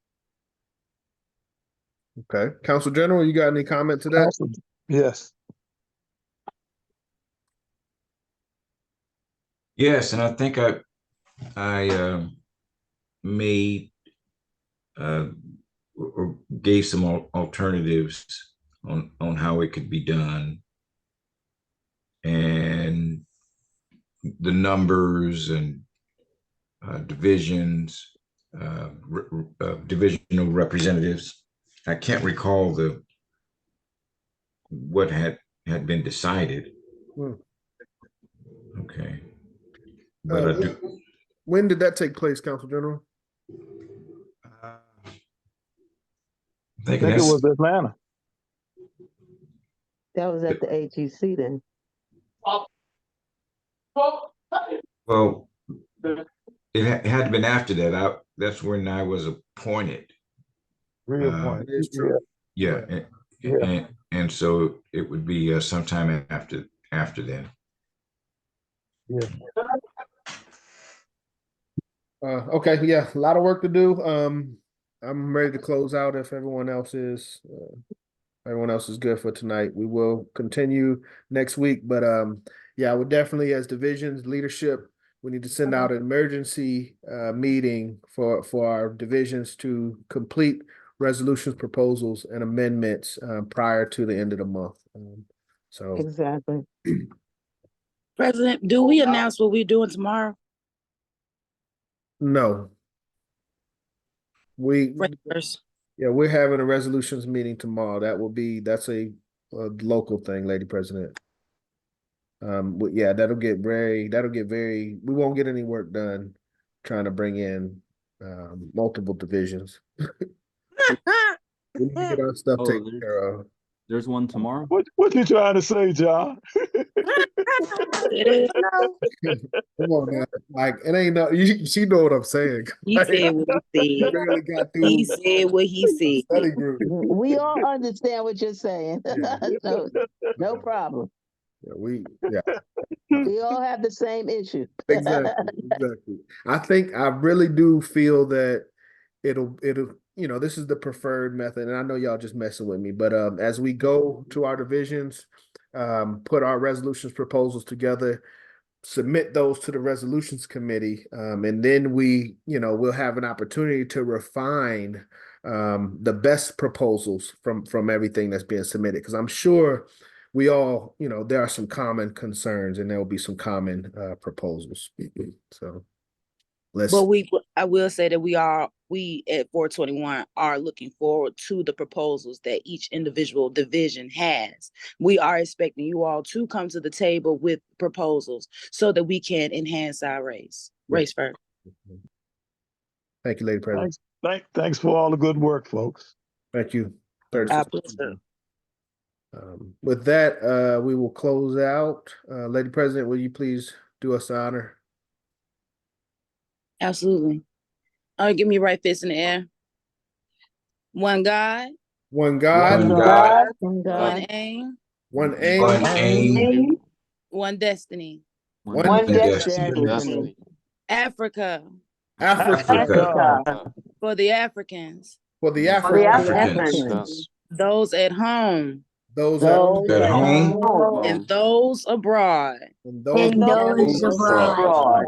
Okay. Council General, you got any comment to that? Council, yes. Yes, and I think I made or gave some alternatives on how it could be done, and the numbers and divisions, divisional representatives. I can't recall what had been decided. Okay, but when did that take place, Council General? I think it was Atlanta. That was at the AGC then. Well, it had been after that. That's when I was appointed. Reappointed. It's true. Yeah, Yeah. and so it would be sometime after then. Yeah. Okay, yeah, a lot of work to do. I'm ready to close out if everyone else is. Everyone else is good for tonight. We will continue next week, but yeah, I would definitely, as divisions leadership, we need to send out an emergency meeting for our divisions to complete resolutions, proposals, and amendments prior to the end of the month. So Exactly. President, do we announce what we're doing tomorrow? no, First. Yeah, we're having a resolutions meeting tomorrow. That's a local thing, Lady President. Yeah, that'll get very, we won't get any work done trying to bring in multiple divisions. We need to get our stuff taken care of. There's one tomorrow. What you trying to say, John? Come on now, like it ain't no. She know what I'm saying. He said what he said. Barely got through. He said what he said. Study group. We all understand what you're saying. Yeah. No problem. Yeah, We all have the same issue. Exactly. I really do feel that it'll, this is the preferred method, and I know y'all just messing with me, but as we go to our divisions, put our resolutions proposals together, submit those to the resolutions committee, and then we'll have an opportunity to refine the best proposals from everything that's being submitted, because I'm sure we all, there are some common concerns and there will be some common proposals. So but I will say that we at 421 are looking forward to the proposals that each individual division has. We are expecting you all to come to the table with proposals so that we can enhance our race first. Thank you, Lady President. Thanks for all the good work, folks. Thank you. With that, we will close out. Lady President, will you please do us the honor? Absolutely. All right, give me right fist in the air. One God. One God. One God. One aim. One aim. One aim. One destiny. One destiny. Africa. For the Africans. For the Africans. Those at home. Those at home. And those abroad. And those abroad.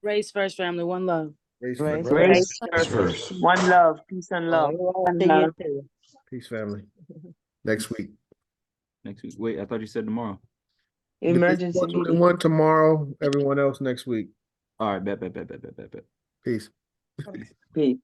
Race first, family. One love. Race first. One love. Peace and love. Peace, family. Next week. Wait, I thought you said tomorrow. Emergency meeting. One tomorrow. Everyone else next week. All right, bet. Peace. Peace.